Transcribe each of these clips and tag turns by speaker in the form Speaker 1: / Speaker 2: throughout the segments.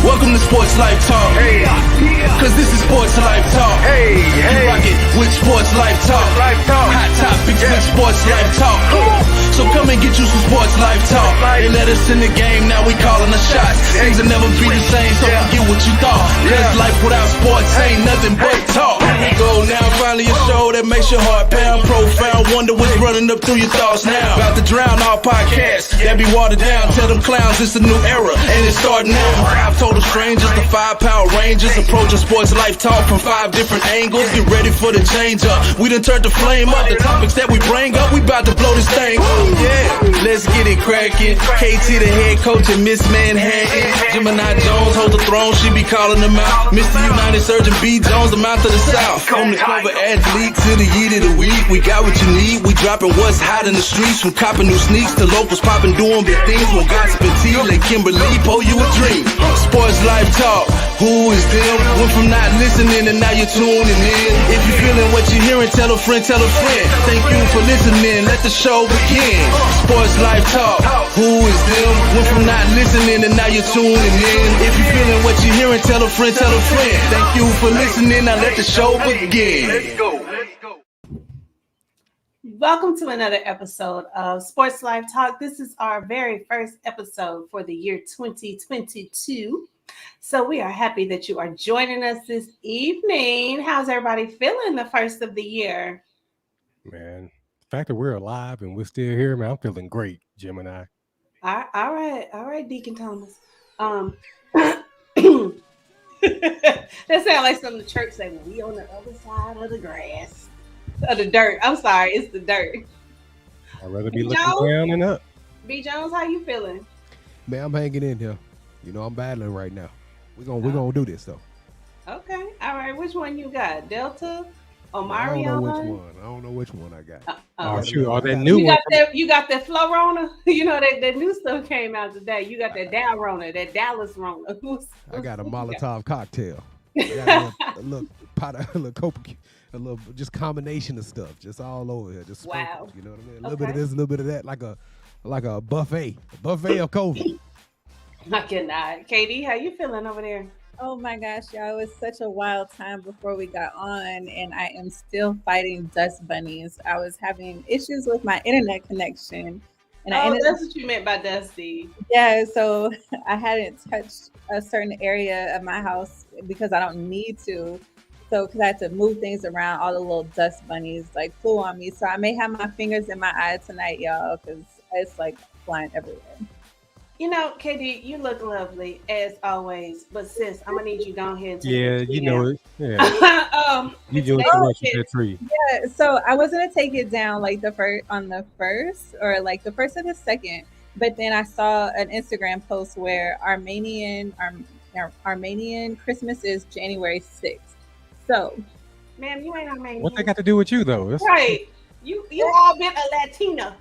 Speaker 1: Welcome to Sports Life Talk.
Speaker 2: Hey,
Speaker 1: Cause this is Sports Life Talk.
Speaker 2: hey,
Speaker 1: You
Speaker 2: hey.
Speaker 1: rock it with Sports Life Talk.
Speaker 2: Life Talk.
Speaker 1: Hot topics
Speaker 2: Yeah.
Speaker 1: with Sports Life Talk. So come and get you some Sports Life Talk. They let us in the game, now we calling the shots. Things will never be the same, so
Speaker 2: Yeah.
Speaker 1: forget what you thought. Cause life without sports ain't nothing but talk. Here we go now, finally a show that makes your heart pound. Profound, wonder what's running up through your thoughts now. About to drown all podcasts that be watered down. Tell them clowns it's a new era, and it's starting now. 5 total strangers, the 5 Power Rangers, approaching Sports Life Talk from 5 different angles. Get ready for the change up. We done turned the flame up. The topics that we bring up, we about to blow this thing up. Yeah, let's get it cracking. KT the head coach and Miss Manhattan. Gemini Jones hold the throne, she be calling them out. Mr. United Surgeon B. Jones, the mouth of the South. From the cover athlete to the yeet of the week, we got what you need. We dropping what's hot in the streets, from copping new sneaks to locals popping, doing big things. More gossip and tea, let Kimberly pour you a dream. Sports Life Talk, who is them? Went from not listening and now you're tuning in. If you're feeling what you're hearing, tell a friend, tell a friend. Thank you for listening, let the show begin. Sports Life Talk, who is them? Went from not listening and now you're tuning in. If you're feeling what you're hearing, tell a friend, tell a friend. Thank you for listening, now let the show begin.
Speaker 2: Let's go.
Speaker 3: Welcome to another episode of Sports Life Talk. This is our very first episode for the year 2022. So we are happy that you are joining us this evening. How's everybody feeling the first of the year?
Speaker 4: Man, the fact that we're alive and we're still here, man, I'm feeling great, Gemini.
Speaker 3: All right, Deacon Thomas. That sounds like something the church say when we on the other side of the grass. Of the dirt. I'm sorry, it's the dirt.
Speaker 4: I'd rather be
Speaker 3: B.
Speaker 4: looking
Speaker 3: Jones?
Speaker 4: down and up.
Speaker 3: B. Jones, how you feeling?
Speaker 5: Man, I'm hanging in here. You know, I'm battling right now. We're gonna do this though.
Speaker 3: Okay. All right. Which one you got? Delta or
Speaker 5: I don't know which
Speaker 3: Marion?
Speaker 5: one. I don't know which one I got.
Speaker 4: Oh, shoot. Oh, that new
Speaker 3: You
Speaker 4: one.
Speaker 3: got that Florona? You know that new stuff came out today. You got that Dow Rona, that Dallas Rona.
Speaker 5: I got a Molotov cocktail. I got a little pot of a little Coke, a little just combination of stuff, just all over here. Just
Speaker 3: Wow.
Speaker 5: sprinkled, you know what I mean? A little bit of
Speaker 3: Okay.
Speaker 5: this, a little bit of that, like a buffet of COVID.
Speaker 3: I cannot. Katie, how you feeling over there?
Speaker 6: Oh my gosh, y'all, it was such a wild time before we got on, and I am still fighting dust bunnies. I was having issues with my internet connection, and I ended up,
Speaker 3: that's what you meant by Dusty.
Speaker 6: yeah, so I hadn't touched a certain area of my house because I don't need to. So, because I had to move things around, all the little dust bunnies like flew on me. So I may have my fingers in my eye tonight, y'all, because it's like flying everywhere.
Speaker 3: You know, Katie, you look lovely as always. But sis, I'm gonna need you to go ahead and take
Speaker 4: Yeah,
Speaker 3: the tree
Speaker 4: you know
Speaker 3: down.
Speaker 4: it. Yeah. You doing too much with that tree.
Speaker 6: Yeah, so I was gonna take it down like the first or like the first or the second, but then I saw an Instagram post where Armenian Christmas is January 6th. So,
Speaker 3: Ma'am, you ain't Armenian.
Speaker 4: What they got to do with you, though? That's,
Speaker 3: Right. You all been a Latina.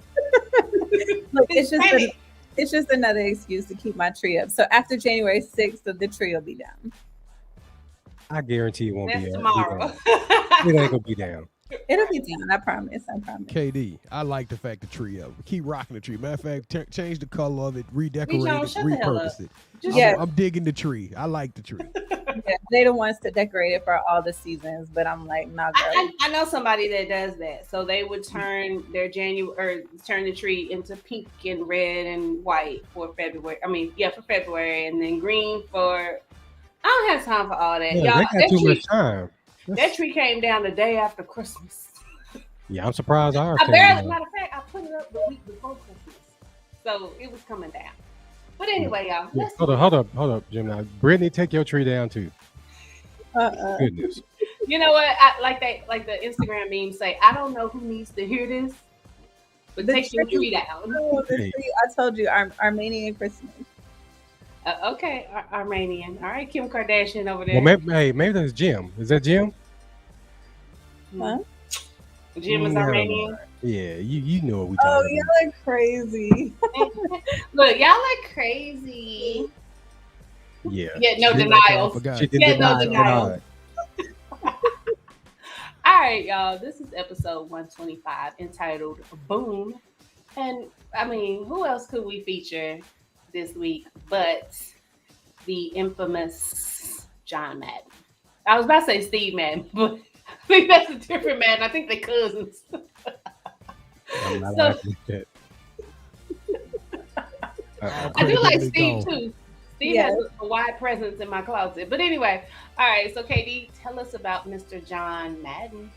Speaker 6: look, it's
Speaker 3: Hispanic.
Speaker 6: just another excuse to keep my tree up. So after January 6th, the tree will be down.
Speaker 4: I guarantee it won't
Speaker 3: That's
Speaker 4: be
Speaker 3: tomorrow.
Speaker 4: It ain't gonna be down.
Speaker 6: It'll be down. I promise.
Speaker 5: KD, I like the fact the tree up. Keep rocking the tree. Matter of fact, change the color of it, redecorate
Speaker 3: Jones,
Speaker 5: it,
Speaker 3: shut the hell
Speaker 5: repurpose it.
Speaker 3: Just-
Speaker 6: Yeah.
Speaker 5: I'm digging the tree. I like the tree.
Speaker 6: Yeah, they the ones to decorate it for all the seasons, but I'm like, nah, girl.
Speaker 3: I know somebody that does that. So they would turn their turn the tree into pink and red and white for February. For February, and then green for. I don't have time for all that.
Speaker 4: Yeah,
Speaker 3: Y'all,
Speaker 4: they got too much time.
Speaker 3: that tree came down the day after Christmas.
Speaker 4: Yeah, I'm surprised ours
Speaker 3: I
Speaker 4: came
Speaker 3: barely,
Speaker 4: down.
Speaker 3: matter of fact, I put it up the week before Christmas. So it was coming down. But anyway, y'all.
Speaker 4: Yeah,
Speaker 3: Let's
Speaker 4: hold up, Gemini. Brittany, take your tree down too. Goodness.
Speaker 3: You know what? I like the Instagram memes say, I don't know who needs to hear this, but
Speaker 6: The
Speaker 3: take your
Speaker 6: tree-
Speaker 3: tree down.
Speaker 6: Oh, the tree, I told you, Armenian Christmas.
Speaker 3: Okay, Armenian. All right, Kim Kardashian over there.
Speaker 4: Well, maybe that's Jim. Is that Jim?
Speaker 6: Huh?
Speaker 3: Jim is
Speaker 4: Never
Speaker 3: Armenian.
Speaker 4: mind. Yeah, you know what we
Speaker 6: Oh,
Speaker 4: talking about.
Speaker 6: y'all are crazy.
Speaker 3: Look, y'all look crazy.
Speaker 4: Yeah.
Speaker 3: Yeah, no
Speaker 5: I
Speaker 3: denials.
Speaker 5: forgot.
Speaker 4: She did
Speaker 3: Yeah, no
Speaker 4: deny.
Speaker 3: All right, y'all. This is episode 125 entitled Boom. And I mean, who else could we feature this week but the infamous John Madden. I was about to say Steve Madden, but I think that's a different Madden. I think they're cousins.
Speaker 4: I'm not
Speaker 3: So-
Speaker 4: laughing at that.
Speaker 3: I do like Steve too. Steve
Speaker 6: Yes.
Speaker 3: has a wide presence in my closet. But anyway, all right. So, KD, tell us about Mr. John Madden.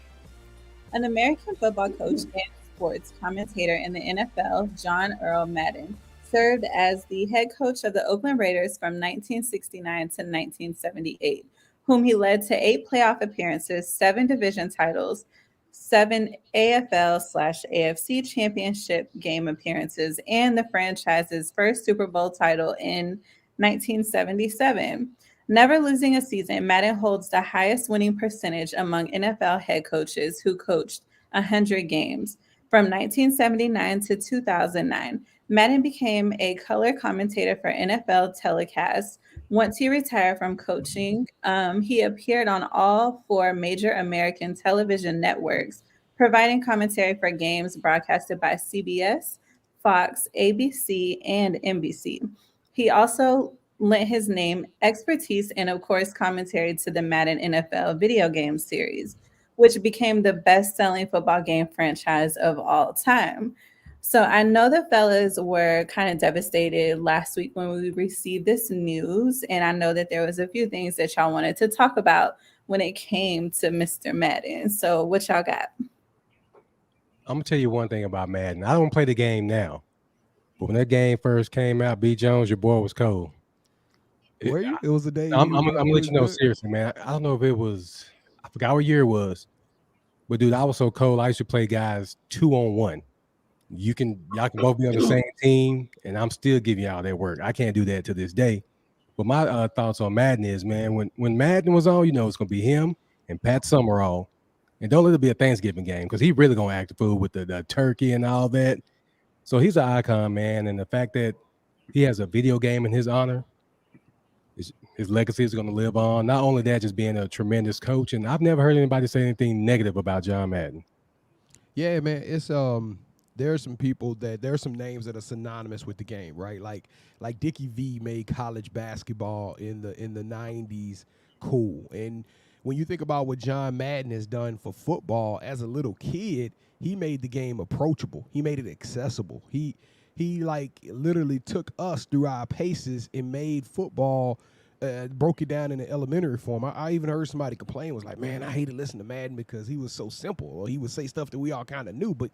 Speaker 6: An American football coach and sports commentator in the NFL, John Earl Madden, served as the head coach of the Oakland Raiders from 1969 to 1978, whom he led to 8 playoff appearances, 7 division titles, 7 AFL/AFC championship game appearances, and the franchise's first Super Bowl title in 1977. Never losing a season, Madden holds the highest winning percentage among NFL head coaches who coached 100 games. From 1979 to 2009, Madden became a color commentator for NFL telecasts. Once he retired from coaching, he appeared on all 4 major American television networks, providing commentary for games broadcasted by CBS, Fox, ABC, and NBC. He also lent his name, expertise, and of course, commentary to the Madden NFL video game series, which became the best-selling football game franchise of all time. So I know the fellas were kind of devastated last week when we received this news, and I know that there was a few things that y'all wanted to talk about when it came to Mr. Madden. So what y'all got?
Speaker 4: I'm gonna tell you one thing about Madden. I don't play the game now, but when that game first came out, B. Jones, your boy was cold.
Speaker 5: Were you? It was a day.
Speaker 4: I'm gonna let you know seriously, man. I don't know if it was. I forgot what year it was, but dude, I was so cold. I used to play guys 2-on-1. Y'all can both be on the same team, and I'm still giving y'all that work. I can't do that to this day. But my thoughts on Madden is, man, when Madden was on, it's gonna be him and Pat Summerall, and don't let it be a Thanksgiving game because he really gonna act the fool with the turkey and all that. So he's an icon, man, and the fact that he has a video game in his honor, his legacy is going to live on. Not only that, just being a tremendous coach, and I've never heard anybody say anything negative about John Madden.
Speaker 5: Yeah, man, it's there are some names that are synonymous with the game, right? Like Dickie V made college basketball in the 90s cool. And when you think about what John Madden has done for football as a little kid, he made the game approachable. He made it accessible. He like literally took us through our paces and made football, broke it down in an elementary form. I even heard somebody complain, was like, man, I hated listening to Madden because he was so simple, or he would say stuff that we all kind of knew. But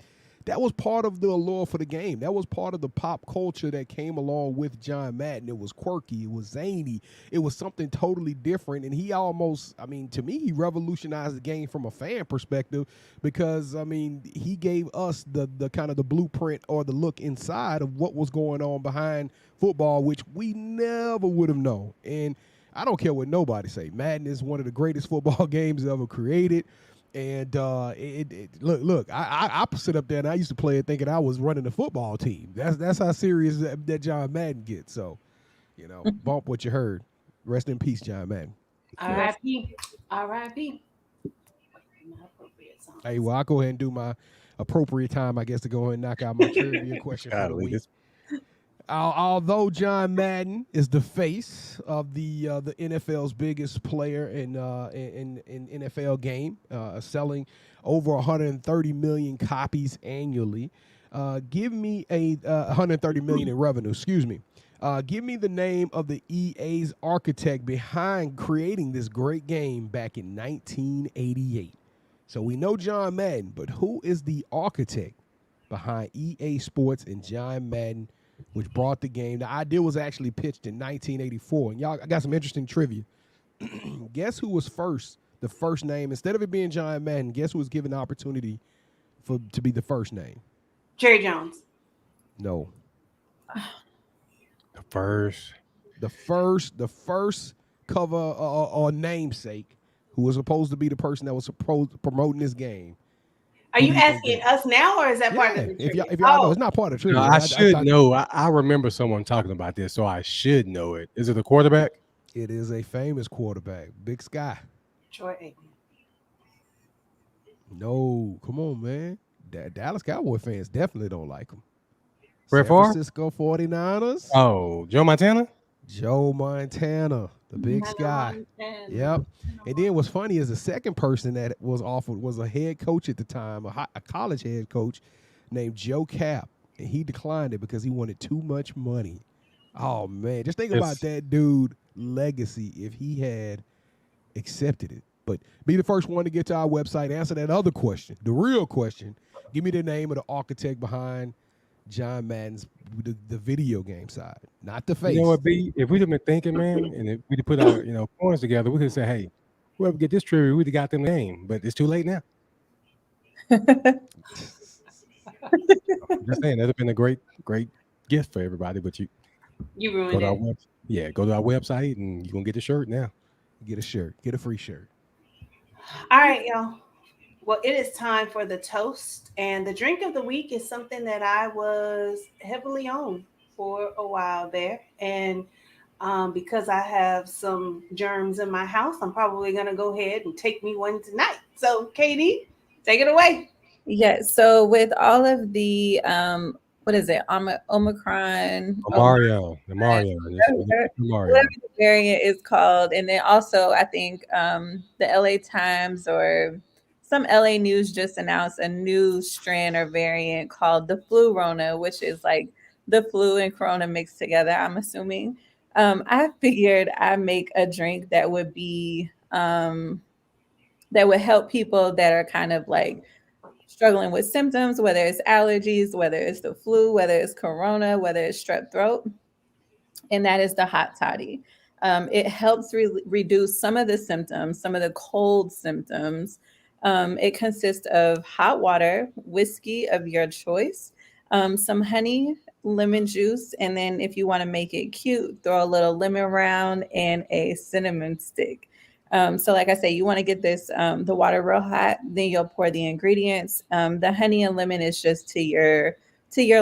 Speaker 5: that was part of the allure for the game. That was part of the pop culture that came along with John Madden. It was quirky. It was zany. It was something totally different. And he almost, to me, he revolutionized the game from a fan perspective because, he gave us the kind of the blueprint or the look inside of what was going on behind football, which we never would have known. And I don't care what nobody say. Madden is one of the greatest football games ever created. And look, I sit up there and I used to play it thinking I was running a football team. That's how serious that John Madden gets. So, bump what you heard. Rest in peace, John Madden.
Speaker 3: R.I.P. R.I.P.
Speaker 5: Hey, well, I'll go ahead and do my appropriate time, I guess, to go ahead and knock out my trivia question for the week. Although John Madden is the face of the NFL's biggest player in NFL game, selling over 130 million copies annually, give me 130 million in revenue. Excuse me. Give me the name of the EA's architect behind creating this great game back in 1988. So we know John Madden, but who is the architect behind EA Sports and John Madden, which brought the game? The idea was actually pitched in 1984. And y'all, I got some interesting trivia. Guess who was the first name? Instead of it being John Madden, guess who was given the opportunity to be the first name?
Speaker 3: Jerry Jones.
Speaker 5: No.
Speaker 4: The
Speaker 5: first cover or namesake who was supposed to be the person that was promoting this game.
Speaker 3: Are you asking us now, or is that part of the trivia?
Speaker 5: If y'all know, it's not part of the trivia.
Speaker 4: No, I should know. I remember someone talking about this, so I should know it. Is it the quarterback?
Speaker 5: It is a famous quarterback, Big Sky.
Speaker 3: Troy Aikman.
Speaker 5: No, come on, man. Dallas Cowboy fans definitely don't like him.
Speaker 4: Brett
Speaker 5: San
Speaker 4: Favre?
Speaker 5: Francisco 49ers.
Speaker 4: Oh, Joe Montana?
Speaker 5: Joe Montana, the Big Sky. Yep. And then what's funny is the second person that was offered was a head coach at the time, a college head coach named Joe Cap, and he declined it because he wanted too much money. Oh man, just think about that dude legacy if he had accepted it. But be the first one to get to our website, answer that other question, the real question. Give me the name of the architect behind John Madden's the video game side, not the face.
Speaker 4: You know what, B? If we'd have been thinking, man, and if we'd have put our points together, we could say, hey, whoever get this trivia, we'd have got them the game. But it's too late now. I'm just saying that'd have been a great gift for everybody. But you
Speaker 3: ruined it.
Speaker 4: Go to our website and you're gonna get the shirt now.
Speaker 5: Get a shirt, get a free shirt.
Speaker 3: All right, y'all. Well, it is time for the toast, and the drink of the week is something that I was heavily on for a while there, and because I have some germs in my house, I'm probably gonna go ahead and take me one tonight. So, Katie, take it away.
Speaker 6: Yes. So with all of the what is it? Omicron.
Speaker 4: Mario.
Speaker 6: Whatever the variant is called. And then also I think the LA Times or some LA News just announced a new strand or variant called the flu Rona, which is like the flu and corona mixed together, I'm assuming. I figured I'd make a drink that would be that would help people that are kind of like struggling with symptoms, whether it's allergies, whether it's the flu, whether it's corona, whether it's strep throat. And that is the hot toddy. It helps reduce some of the symptoms, some of the cold symptoms. It consists of hot water, whiskey of your choice, some honey, lemon juice, and then if you want to make it cute, throw a little lemon round and a cinnamon stick. So like I say, you want to get this, the water real hot, then you'll pour the ingredients. The honey and lemon is just to your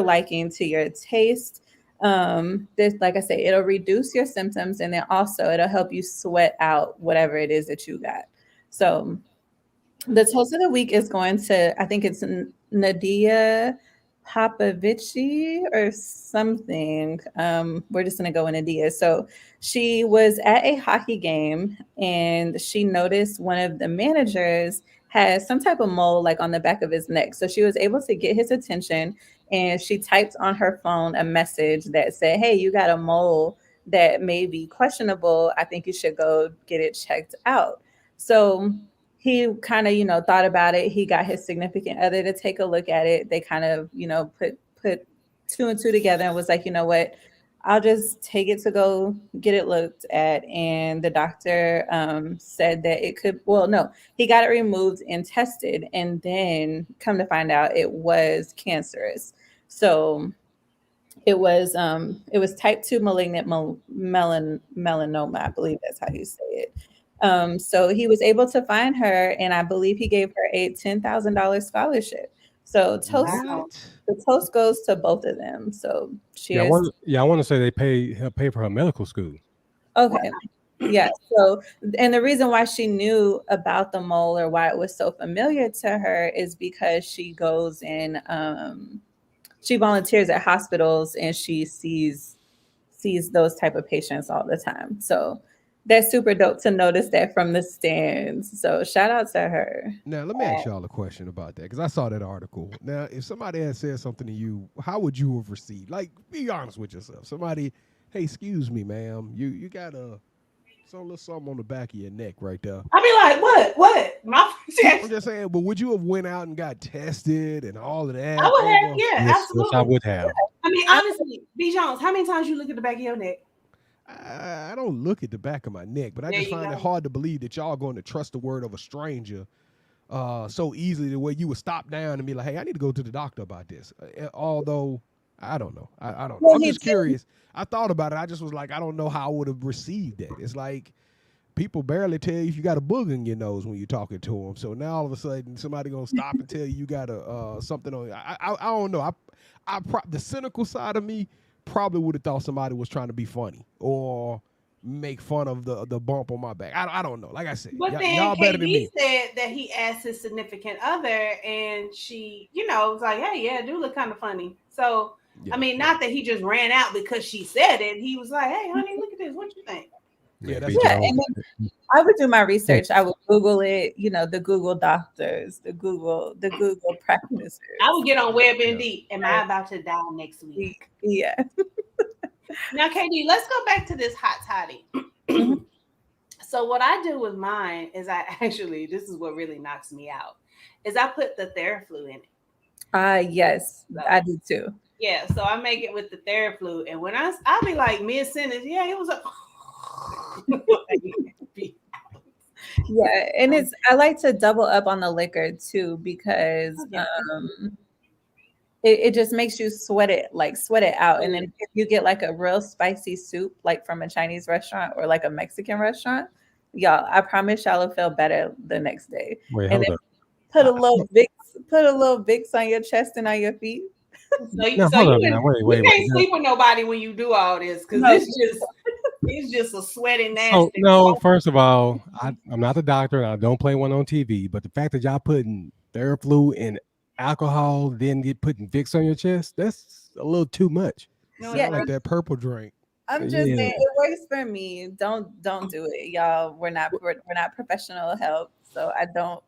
Speaker 6: liking, to your taste. This, like I say, it'll reduce your symptoms, and then also it'll help you sweat out whatever it is that you got. So the toast of the week is going to, I think it's Nadia Popovici or something. We're just going to go with Nadia. So she was at a hockey game and she noticed one of the managers had some type of mole like on the back of his neck. So she was able to get his attention and she typed on her phone a message that said, hey, you got a mole that may be questionable. I think you should go get it checked out. So he kind of, thought about it. He got his significant other to take a look at it. They kind of, put two and two together and was like, you know what, I'll just take it to go get it looked at. And the doctor said that it could, he got it removed and tested. And then come to find out it was cancerous. So it was type 2 malignant melanoma. I believe that's how you say it. So he was able to find her, and I believe he gave her a $10,000 scholarship. So the toast goes to both of them. So cheers.
Speaker 4: I want to say they helped pay for her medical school.
Speaker 6: Okay. Yeah. So, and the reason why she knew about the mole or why it was so familiar to her is because she goes and she volunteers at hospitals and she sees those type of patients all the time. So that's super dope to notice that from the stands. So shout out to her.
Speaker 5: Now, let me ask y'all a question about that, because I saw that article. Now, if somebody had said something to you, how would you have received? Like, be honest with yourself. Somebody, hey, excuse me, ma'am, you got some little something on the back of your neck right there.
Speaker 3: I'd be like, what?
Speaker 5: I'm just saying, but would you have went out and got tested and all of that?
Speaker 3: I would have,
Speaker 4: Yes,
Speaker 3: absolutely.
Speaker 4: I would have.
Speaker 3: I mean, honestly, B. Jones, how many times you look at the back of your neck?
Speaker 5: I don't look at the back of my neck, but I just find it hard to believe that y'all are going to trust the word of a stranger so easily, the way you would stop down and be like, hey, I need to go to the doctor about this. Although, I don't know. I don't know. I'm just curious. I thought about it. I just was like, I don't know how I would have received that. It's like people barely tell you if you got a booger in your nose when you're talking to them. So now all of a sudden somebody going to stop and tell you got something on you. I don't know. The cynical side of me probably would have thought somebody was trying to be funny or make fun of the bump on my back. I don't know. Like I said,
Speaker 3: but then
Speaker 5: y'all better than me.
Speaker 3: said that he asked his significant other, and she, was like, "Hey, yeah, it do look kind of funny." So
Speaker 5: Yeah,
Speaker 3: I mean, not that he just ran out because she said it. He was like, "Hey, honey, look at this. What you think?"
Speaker 5: Yeah,
Speaker 4: Maybe
Speaker 5: that's
Speaker 6: Yeah,
Speaker 4: Jones.
Speaker 6: and then I would do my research. I would Google it, the Google doctors, the Google practitioners.
Speaker 3: I would get on WebMD. Am I about to die next week?
Speaker 6: Yeah.
Speaker 3: Now, KD, let's go back to this hot toddy.
Speaker 6: Mhm.
Speaker 3: So what I do with mine is this is what really knocks me out, is I put the Theraflu in it.
Speaker 6: Yes, I do too.
Speaker 3: Yeah, so I make it with the Theraflu, and when I'll be like mid sentence, yeah, it was a.
Speaker 6: Yeah, and I like to double up on the liquor too because it just makes you sweat it out. And then if you get like a real spicy soup, like from a Chinese restaurant or like a Mexican restaurant, y'all, I promise y'all will feel better the next day.
Speaker 4: Wait,
Speaker 6: And
Speaker 4: hold up.
Speaker 6: put a little Vicks on your chest and on your feet.
Speaker 3: So
Speaker 4: Hold
Speaker 3: you
Speaker 4: up now. Wait.
Speaker 3: can't sleep with nobody when you do all this because it's just a sweaty nasty.
Speaker 4: Oh no! First of all, I'm not a doctor and I don't play one on TV. But the fact that y'all putting Theraflu in alcohol, then get putting Vicks on your chest—that's a little too much.
Speaker 5: Sound like that purple drink.
Speaker 6: I'm just saying it works for me. Don't do it, y'all. We're not professional help, so I don't.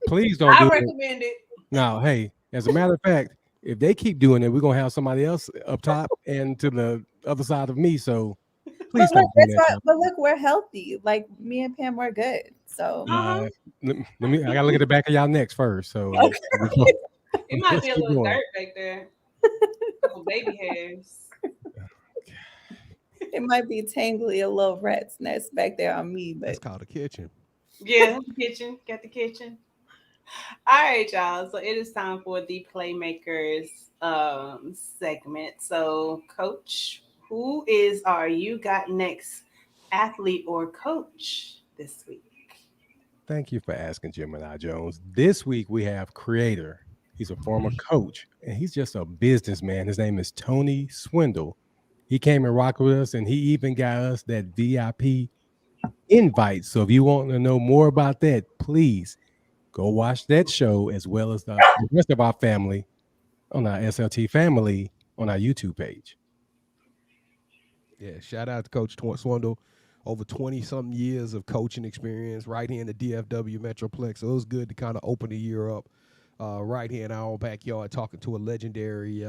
Speaker 4: Please don't.
Speaker 3: I recommend it.
Speaker 4: No, hey, as a matter of fact, if they keep doing it, we're gonna have somebody else up top and to the other side of me. So please
Speaker 6: But
Speaker 4: don't do that.
Speaker 6: but look, we're healthy. Like me and Pam, we're good. So
Speaker 4: Let me. I gotta look at the back of y'all necks first. So
Speaker 3: It might be a little dirt back there. Couple baby hairs.
Speaker 6: it might be tangly, a little rat's nest back there on me, but
Speaker 5: It's called a kitchen.
Speaker 3: Yeah, kitchen. Got the kitchen. All right, y'all. So it is time for the Playmakers segment. So, Coach, who is our You Got Next athlete or coach this week?
Speaker 4: Thank you for asking, Gemini Jones. This week we have creator. He's a former coach, and he's just a businessman. His name is Tony Swindle. He came and rocked with us, and he even got us that VIP invite. So if you want to know more about that, please go watch that show as well as the rest of our family on our SLT family on our YouTube page.
Speaker 5: Yeah, shout out to Coach Swindle. Over 20-something years of coaching experience right here in the DFW Metroplex. So it was good to kind of open the year up right here in our own backyard, talking to a legendary,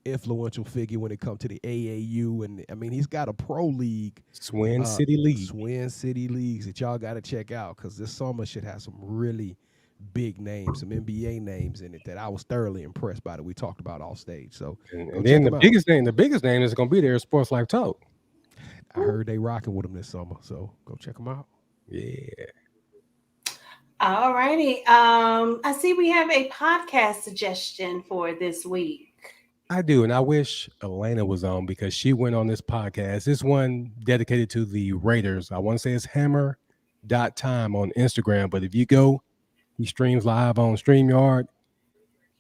Speaker 5: influential figure when it comes to the AAU. And, I mean, he's got a pro league.
Speaker 4: Swin City League.
Speaker 5: Swin City Leagues that y'all got to check out because this summer should have some really big names, some NBA names in it that I was thoroughly impressed by that we talked about off stage. So
Speaker 4: and then the biggest name that's going to be there is SportsLifeTalk.
Speaker 5: I heard they rocking with him this summer, so go check them out.
Speaker 4: Yeah.
Speaker 3: All righty. I see we have a podcast suggestion for this week.
Speaker 4: I do, and I wish Elena was on because she went on this podcast. This one dedicated to the Raiders. I want to say it's hammer.time on Instagram, but if you go, he streams live on StreamYard,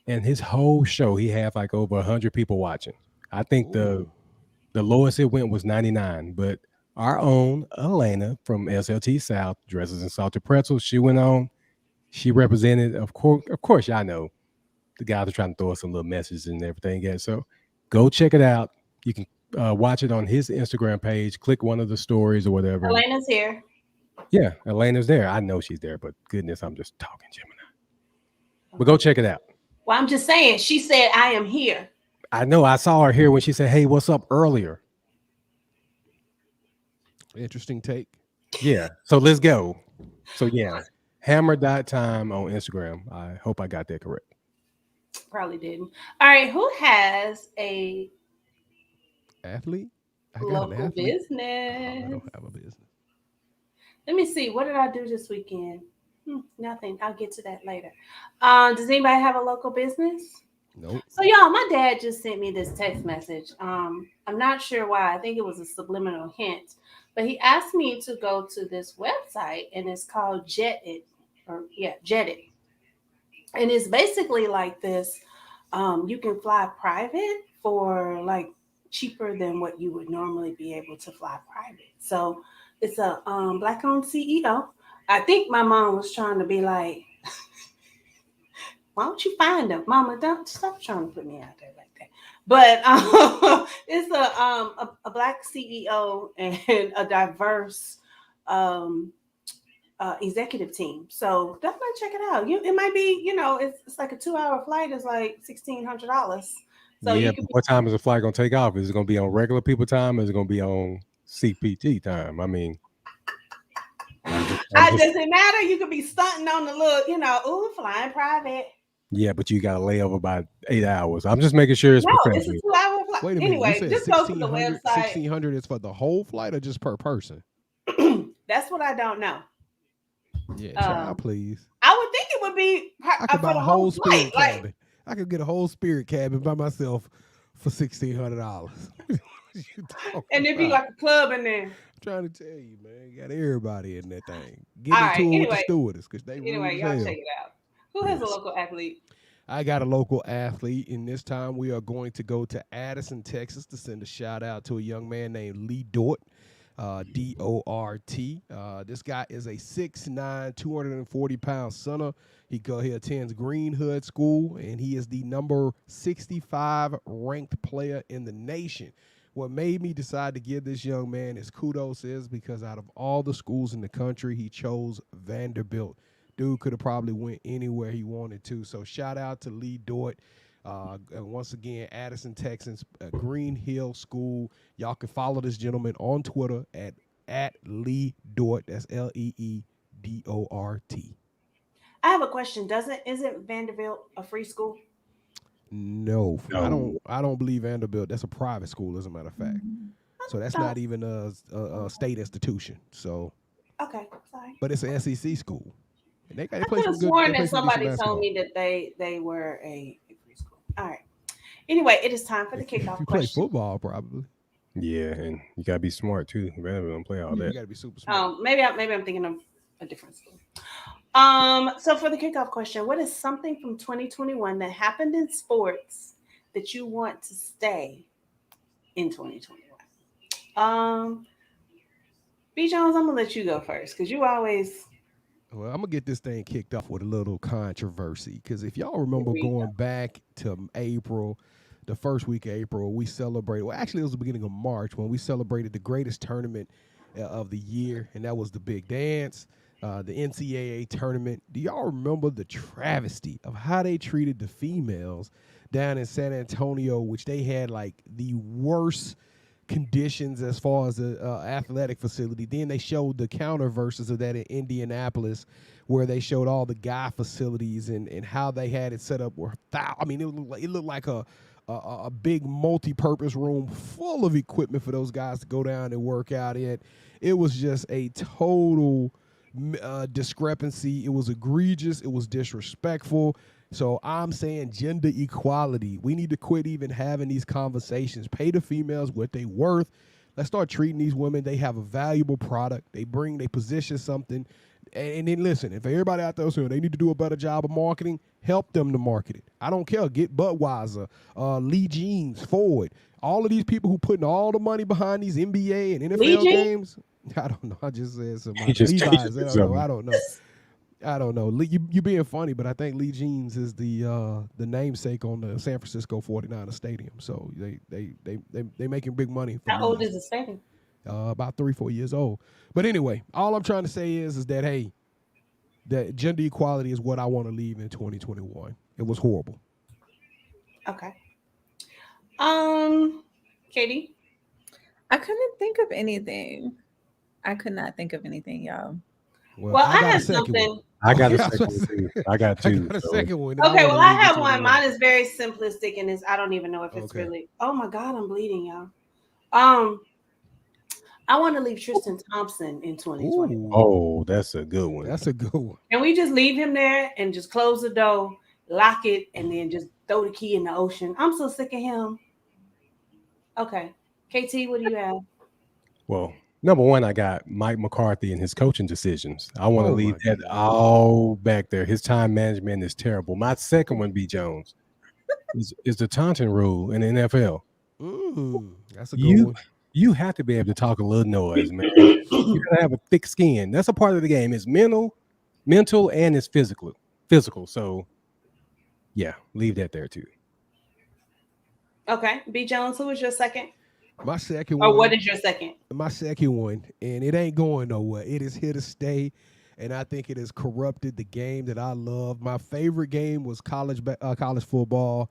Speaker 4: and his whole show, he had like over 100 people watching. I think the lowest it went was 99, but our own Elena from SLT South, Dresses and Salted Pretzels, she went on. She represented, of course, y'all know the guys are trying to throw us some little messages and everything. Yeah, so go check it out. You can watch it on his Instagram page. Click one of the stories or whatever.
Speaker 3: Elena's here.
Speaker 4: Yeah, Elena's there. I know she's there, but goodness, I'm just talking Gemini. But go check it out.
Speaker 3: Well, I'm just saying, she said, I am here.
Speaker 4: I know. I saw her here when she said, hey, what's up earlier?
Speaker 5: Interesting take.
Speaker 4: Yeah. So let's go. So yeah, hammer.time on Instagram. I hope I got that correct.
Speaker 3: Probably didn't. All right. Who has a
Speaker 5: athlete?
Speaker 3: Local business.
Speaker 5: I don't have a business.
Speaker 3: Let me see. What did I do this weekend? Nothing. I'll get to that later. Does anybody have a local business?
Speaker 5: Nope.
Speaker 3: So y'all, my dad just sent me this text message. I'm not sure why. I think it was a subliminal hint, but he asked me to go to this website, and it's called Jetted. And it's basically like this. You can fly private for like cheaper than what you would normally be able to fly private. So it's a Black-owned CEO. I think my mom was trying to be like, why don't you find them? Mama, don't stop trying to put me out there like that. But it's a black CEO and a diverse executive team. So definitely check it out. It might be, it's like a 2-hour flight is like $1,600. So
Speaker 4: Yeah,
Speaker 3: you
Speaker 4: but
Speaker 3: can
Speaker 4: what time is the flight gonna take off? Is it gonna be on regular people time? Or is it gonna be on CPT time? I mean,
Speaker 3: does it matter? You could be stunting on the look, ooh, flying private.
Speaker 4: yeah, but you got to lay over about 8 hours. I'm just making sure it's
Speaker 3: No, it's a
Speaker 4: professional.
Speaker 3: 2-hour flight.
Speaker 5: Wait a minute. You
Speaker 3: Anyway,
Speaker 5: said
Speaker 3: just go to the
Speaker 5: 1,600.
Speaker 3: website.
Speaker 5: 1,600 is for the whole flight or just per person?
Speaker 3: That's what I don't know.
Speaker 5: Yeah, child, please.
Speaker 3: I would think it would be
Speaker 5: I could buy
Speaker 3: for
Speaker 5: a
Speaker 3: the
Speaker 5: whole
Speaker 3: flight.
Speaker 5: spirit cabin. I could get a whole spirit cabin by myself for $1,600.
Speaker 3: And it'd be like a club in there.
Speaker 5: I'm trying to tell you, man. You got everybody in that thing. Get
Speaker 3: All
Speaker 5: into
Speaker 3: right,
Speaker 5: it with the stewardess because they rude as
Speaker 3: y'all
Speaker 5: hell.
Speaker 3: check it out. Who has a local athlete?
Speaker 5: I got a local athlete, and this time we are going to go to Addison, Texas, to send a shout out to a young man named Lee Dort, D-O-R-T. This guy is a 6'9", 240-pound center. He attends Green Hood School, and he is the number 65 ranked player in the nation. What made me decide to give this young man his kudos is because out of all the schools in the country, he chose Vanderbilt. Dude could have probably went anywhere he wanted to. So shout out to Lee Dort. And once again, Addison, Texas, Green Hill School. Y'all can follow this gentleman on Twitter at Lee Dort. That's Leedort.
Speaker 3: I have a question. Isn't Vanderbilt a free school?
Speaker 5: No, I don't believe Vanderbilt. That's a private school, as a matter of fact. So that's not even a state institution. So
Speaker 3: okay, sorry.
Speaker 5: But it's an SEC school. And they
Speaker 3: I could have sworn that somebody told me that they were a free school. All right. Anyway, it is time for the kickoff
Speaker 5: you
Speaker 3: question.
Speaker 5: Play football, probably.
Speaker 4: Yeah, and you gotta be smart too. Vanderbilt don't play all that.
Speaker 5: You gotta be super smart.
Speaker 3: Maybe I'm thinking of a different school. So for the kickoff question, what is something from 2021 that happened in sports that you want to stay in 2021? B. Jones, I'm gonna let you go first because you always.
Speaker 5: Well, I'm gonna get this thing kicked off with a little controversy because if y'all remember going back to April, the first week of April, we celebrated. Well, actually, it was the beginning of March when we celebrated the greatest tournament of the year, and that was the Big Dance, the NCAA tournament. Do y'all remember the travesty of how they treated the females down in San Antonio, which they had like the worst conditions as far as the athletic facility? Then they showed the counter versions of that in Indianapolis, where they showed all the guy facilities and how they had it set up. I mean, it looked like a big multi-purpose room full of equipment for those guys to go down and work out in. It was just a total discrepancy. It was egregious. It was disrespectful. So I'm saying gender equality. We need to quit even having these conversations. Pay the females what they worth. Let's start treating these women. They have a valuable product. They position something. And then listen, if everybody out there saying they need to do a better job of marketing, help them to market it. I don't care. Get Budweiser, Lee Jeans, Ford. All of these people who putting all the money behind these NBA and NFL games. I don't know. I just said somebody. Levi's. I don't know. I don't know. You being funny, but I think Lee Jeans is the namesake on the San Francisco 49ers stadium. So they making big money.
Speaker 3: How old is the stadium?
Speaker 5: About 3-4 years old. But anyway, all I'm trying to say is that hey, that gender equality is what I want to leave in 2021. It was horrible.
Speaker 3: Okay. Katie,
Speaker 6: I couldn't think of anything. I could not think of anything, y'all.
Speaker 3: Well, I have something.
Speaker 4: I got a second one too. I got two.
Speaker 5: I got a second one.
Speaker 3: Okay, well, I have one. Mine is very simplistic, and I don't even know if it's really. Oh my God, I'm bleeding, y'all. I want to leave Tristan Thompson in 2020.
Speaker 5: Ooh.
Speaker 4: Oh, that's a good one.
Speaker 5: That's a good one.
Speaker 3: Can we just leave him there and just close the door, lock it, and then just throw the key in the ocean? I'm so sick of him. Okay. KT, what do you have?
Speaker 4: Well, number one, I got Mike McCarthy and his coaching decisions. I want to leave that all back there. His time management is terrible. My second one, B. Jones, is the taunting rule in the NFL.
Speaker 5: That's a good one.
Speaker 4: You have to be able to talk a little noise, man. You gotta have a thick skin. That's a part of the game. It's mental, and it's physical. So, yeah, leave that there too.
Speaker 3: Okay. B. Jones, who was your second?
Speaker 5: My second
Speaker 3: Or
Speaker 5: one.
Speaker 3: what is your second?
Speaker 5: My second one, and it ain't going nowhere. It is here to stay, and I think it has corrupted the game that I love. My favorite game was college football,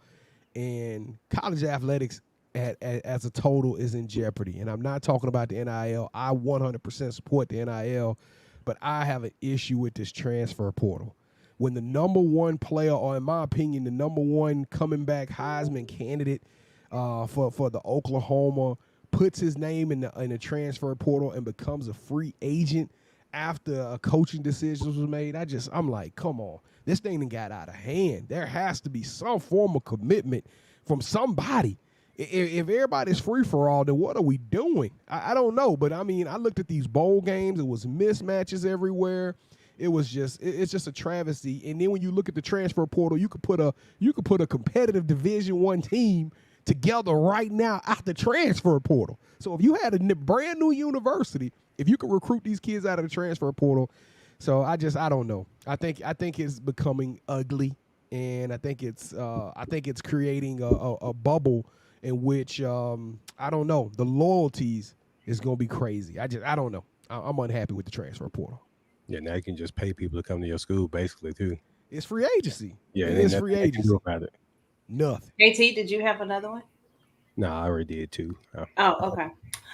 Speaker 5: and college athletics as a total is in jeopardy. And I'm not talking about the NIL. I 100% support the NIL, but I have an issue with this transfer portal. When the number one player, or in my opinion, the number one coming back Heisman candidate for the Oklahoma puts his name in the transfer portal and becomes a free agent after a coaching decision was made, I'm like, come on, this thing done got out of hand. There has to be some form of commitment from somebody. If everybody's free for all, then what are we doing? I don't know, but I mean, I looked at these bowl games. It was mismatches everywhere. It's just a travesty. And then when you look at the transfer portal, you could put a competitive Division I team together right now at the transfer portal. So if you had a brand new university, if you could recruit these kids out of the transfer portal, so I don't know. I think it's becoming ugly, and I think it's creating a bubble in which I don't know, the loyalties is gonna be crazy. I don't know. I'm unhappy with the transfer portal.
Speaker 4: Yeah, now you can just pay people to come to your school, basically, too.
Speaker 5: It's free agency.
Speaker 4: Yeah,
Speaker 5: it's free agency.
Speaker 4: About it.
Speaker 5: Nothing.
Speaker 3: JT, did you have another one?
Speaker 4: No, I already did too.
Speaker 3: Oh, okay.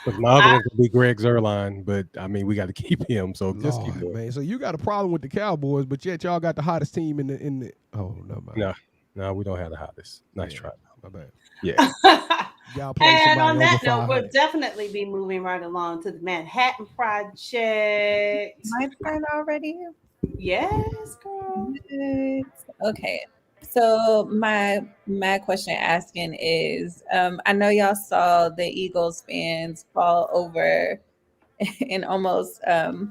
Speaker 4: But my other one could be Greg Zuerlein, but I mean, we got to keep him. So just keep going,
Speaker 5: man. So you got a problem with the Cowboys, but yet y'all got the hottest team in the. Oh no,
Speaker 4: no, we don't have the hottest. Nice try.
Speaker 5: My bad.
Speaker 4: Yeah.
Speaker 5: Y'all play
Speaker 3: and on
Speaker 5: somebody
Speaker 3: that
Speaker 5: over
Speaker 3: note,
Speaker 5: 500.
Speaker 3: we'll definitely be moving right along to the Manhattan Project.
Speaker 6: My turn already?
Speaker 3: Yes, girl.
Speaker 6: Okay. So my question asking is, I know y'all saw the Eagles fans fall over and almost fell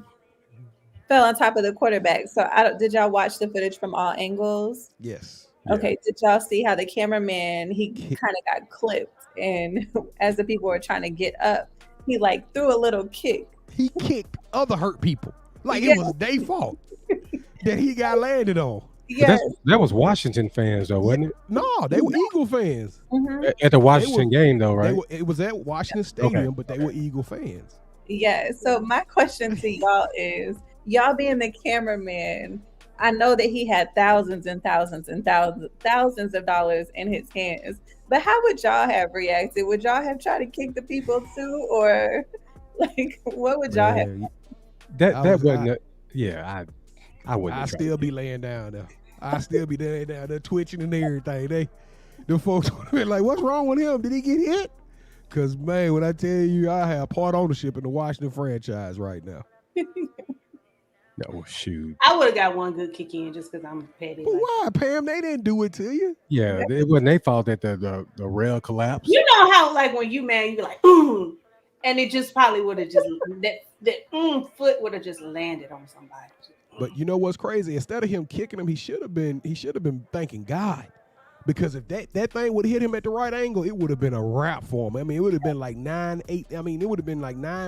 Speaker 6: on top of the quarterback. So did y'all watch the footage from all angles?
Speaker 5: Yes.
Speaker 6: Okay. Yeah. Did y'all see how the cameraman, he kind of got clipped, and as the people were trying to get up, he like threw a little kick.
Speaker 5: He kicked other hurt people. Like it was their fault that he got landed on.
Speaker 6: Yes.
Speaker 4: That was Washington fans, though, wasn't it?
Speaker 5: No, they were Eagle fans.
Speaker 6: Mm-hmm.
Speaker 4: At the Washington game, though, right?
Speaker 5: It was at Washington Stadium, but they were Eagle fans.
Speaker 6: Yeah. So my question to y'all is, y'all being the cameraman, I know that he had thousands and thousands and thousands of dollars in his hands, but how would y'all have reacted? Would y'all have tried to kick the people too, or like what would y'all have?
Speaker 5: That
Speaker 4: wasn't. I wouldn't.
Speaker 5: I'd still be laying down there. I'd still be laying down there twitching and everything. The folks would be like, "What's wrong with him? Did he get hit?" Because man, when I tell you, I have part ownership in the Washington franchise right now.
Speaker 4: No, shoot.
Speaker 3: I would have got one good kick in just because I'm petty.
Speaker 5: But why, Pam? They didn't do it to you.
Speaker 4: Yeah, it wasn't their fault that the rail collapsed.
Speaker 3: You know how like when you mad, you be like, and it just probably would have just that foot would have just landed on somebody.
Speaker 5: But you know what's crazy? Instead of him kicking him, he should have been thanking God. Because if that thing would have hit him at the right angle, it would have been a wrap for him. I mean, it would have been like 9